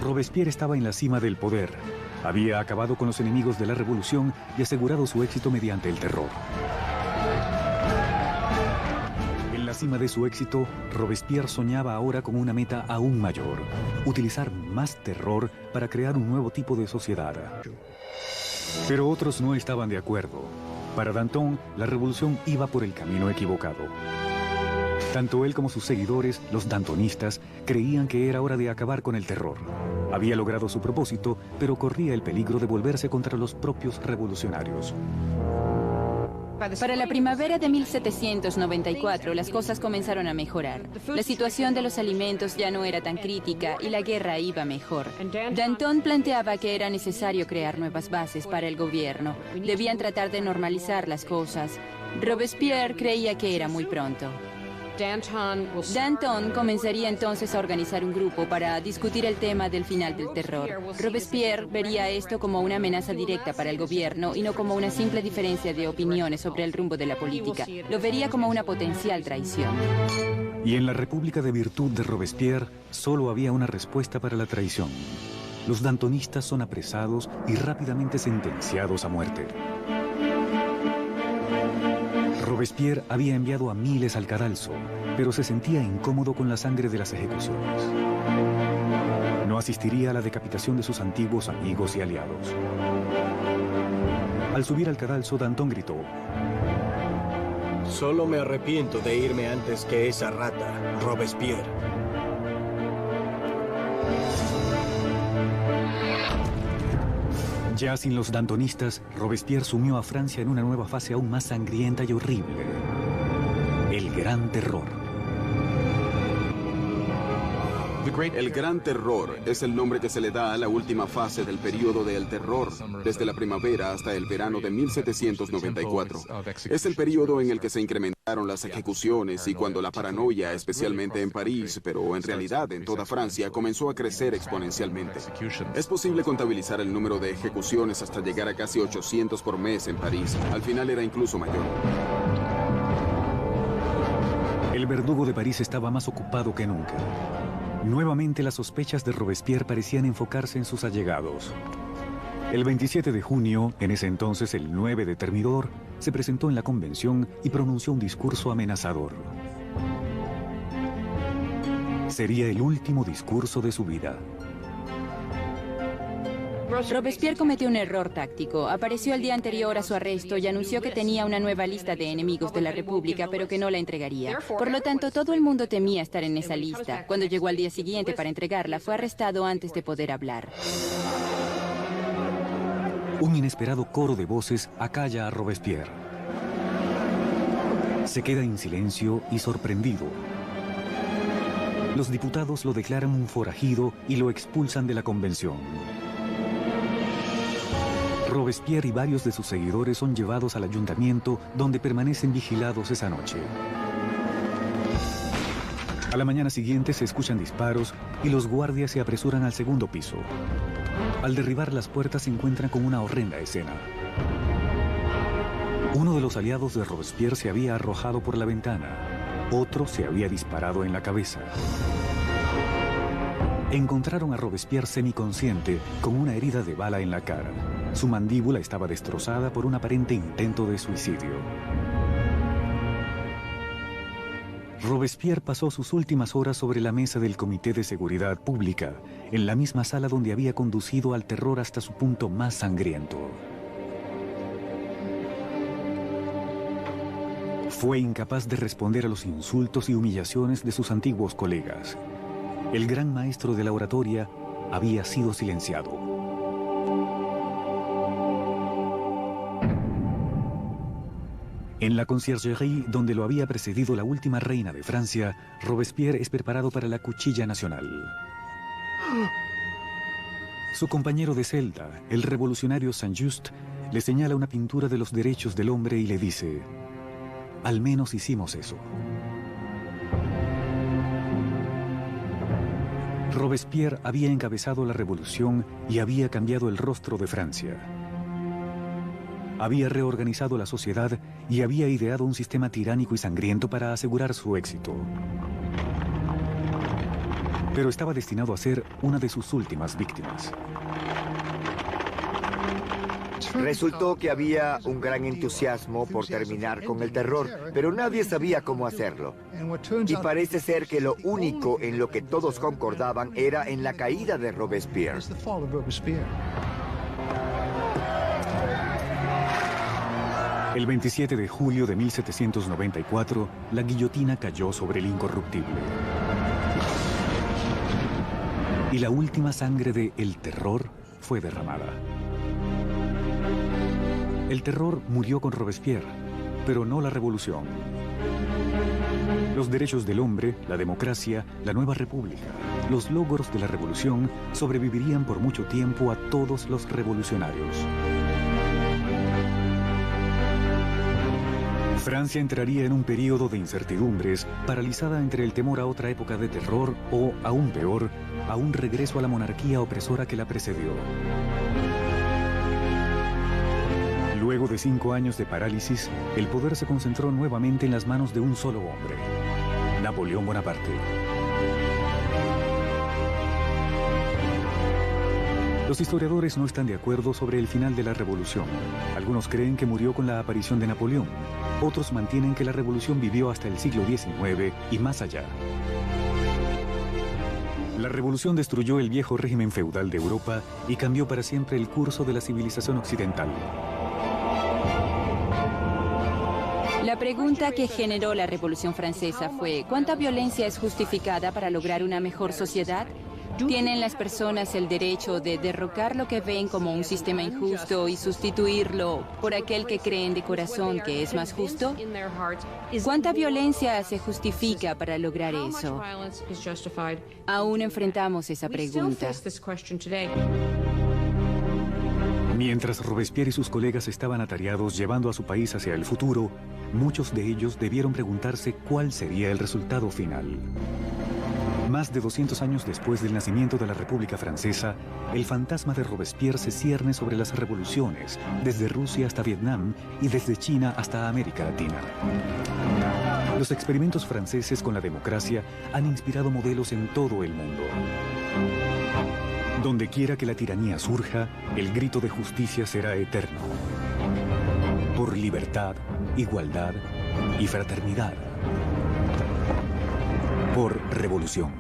Robespierre estaba en la cima del poder. Había acabado con los enemigos de la revolución y asegurado su éxito mediante el terror. En la cima de su éxito, Robespierre soñaba ahora con una meta aún mayor: utilizar más terror para crear un nuevo tipo de sociedad. Pero otros no estaban de acuerdo. Para Danton, la revolución iba por el camino equivocado. Tanto él como sus seguidores, los dantonistas, creían que era hora de acabar con el terror. Había logrado su propósito, pero corría el peligro de volverse contra los propios revolucionarios. Para la primavera de 1794, las cosas comenzaron a mejorar. La situación de los alimentos ya no era tan crítica y la guerra iba mejor. Danton planteaba que era necesario crear nuevas bases para el gobierno. Debían tratar de normalizar las cosas. Robespierre creía que era muy pronto. Danton comenzaría entonces a organizar un grupo para discutir el tema del final del terror. Robespierre vería esto como una amenaza directa para el gobierno y no como una simple diferencia de opiniones sobre el rumbo de la política. Lo vería como una potencial traición. Y en la República de Virtud de Robespierre solo había una respuesta para la traición. Los dantonistas son apresados y rápidamente sentenciados a muerte. Robespierre había enviado a miles al cadalso, pero se sentía incómodo con la sangre de las ejecuciones. No asistiría a la decapitación de sus antiguos amigos y aliados. Al subir al cadalso, Danton gritó: Solo me arrepiento de irme antes que esa rata, Robespierre. Ya sin los dantonistas, Robespierre sumió a Francia en una nueva fase aún más sangrienta y horrible: el Gran Terror. El Gran Terror es el nombre que se le da a la última fase del período del terror, desde la primavera hasta el verano de 1794. Es el período en el que se incrementaron las ejecuciones y cuando la paranoia, especialmente en París, pero en realidad en toda Francia, comenzó a crecer exponencialmente. Es posible contabilizar el número de ejecuciones hasta llegar a casi 800 por mes en París. Al final era incluso mayor. El verdugo de París estaba más ocupado que nunca. Nuevamente las sospechas de Robespierre parecían enfocarse en sus allegados. El 27 de junio, en ese entonces el 9 de Thermidor, se presentó en la convención y pronunció un discurso amenazador. Sería el último discurso de su vida. Robespierre cometió un error táctico. Apareció el día anterior a su arresto y anunció que tenía una nueva lista de enemigos de la República, pero que no la entregaría. Por lo tanto, todo el mundo temía estar en esa lista. Cuando llegó al día siguiente para entregarla, fue arrestado antes de poder hablar. Un inesperado coro de voces acalla a Robespierre. Se queda en silencio y sorprendido. Los diputados lo declaran un forajido y lo expulsan de la convención. Robespierre y varios de sus seguidores son llevados al ayuntamiento, donde permanecen vigilados esa noche. A la mañana siguiente se escuchan disparos y los guardias se apresuran al segundo piso. Al derribar las puertas se encuentran con una horrenda escena. Uno de los aliados de Robespierre se había arrojado por la ventana. Otro se había disparado en la cabeza. Encontraron a Robespierre semiconsciente, con una herida de bala en la cara. Su mandíbula estaba destrozada por un aparente intento de suicidio. Robespierre pasó sus últimas horas sobre la mesa del Comité de Seguridad Pública, en la misma sala donde había conducido al terror hasta su punto más sangriento. Fue incapaz de responder a los insultos y humillaciones de sus antiguos colegas. El gran maestro de la oratoria había sido silenciado. En la conciergerie, donde lo había precedido la última reina de Francia, Robespierre es preparado para la cuchilla nacional. Su compañero de celda, el revolucionario Saint-Just, le señala una pintura de los derechos del hombre y le dice: al menos hicimos eso. Robespierre había encabezado la revolución y había cambiado el rostro de Francia. Había reorganizado la sociedad y había ideado un sistema tiránico y sangriento para asegurar su éxito. Pero estaba destinado a ser una de sus últimas víctimas. Resultó que había un gran entusiasmo por terminar con el terror, pero nadie sabía cómo hacerlo. Y parece ser que lo único en lo que todos concordaban era en la caída de Robespierre. El 27 de julio de 1794, la guillotina cayó sobre el incorruptible. Y la última sangre de El Terror fue derramada. El terror murió con Robespierre, pero no la revolución. Los derechos del hombre, la democracia, la nueva república, los logros de la revolución sobrevivirían por mucho tiempo a todos los revolucionarios. Francia entraría en un período de incertidumbres, paralizada entre el temor a otra época de terror o, aún peor, a un regreso a la monarquía opresora que la precedió. Luego de 5 años de parálisis, el poder se concentró nuevamente en las manos de un solo hombre: Napoleón Bonaparte. Los historiadores no están de acuerdo sobre el final de la revolución. Algunos creen que murió con la aparición de Napoleón. Otros mantienen que la revolución vivió hasta el siglo XIX y más allá. La revolución destruyó el viejo régimen feudal de Europa y cambió para siempre el curso de la civilización occidental. La pregunta que generó la Revolución Francesa fue: ¿cuánta violencia es justificada para lograr una mejor sociedad? ¿Tienen las personas el derecho de derrocar lo que ven como un sistema injusto y sustituirlo por aquel que creen de corazón que es más justo? ¿Cuánta violencia se justifica para lograr eso? Aún enfrentamos esa pregunta. Mientras Robespierre y sus colegas estaban atareados llevando a su país hacia el futuro, muchos de ellos debieron preguntarse cuál sería el resultado final. Más de 200 años después del nacimiento de la República Francesa, el fantasma de Robespierre se cierne sobre las revoluciones, desde Rusia hasta Vietnam y desde China hasta América Latina. Los experimentos franceses con la democracia han inspirado modelos en todo el mundo. Donde quiera que la tiranía surja, el grito de justicia será eterno. Por libertad, igualdad y fraternidad. Por revolución.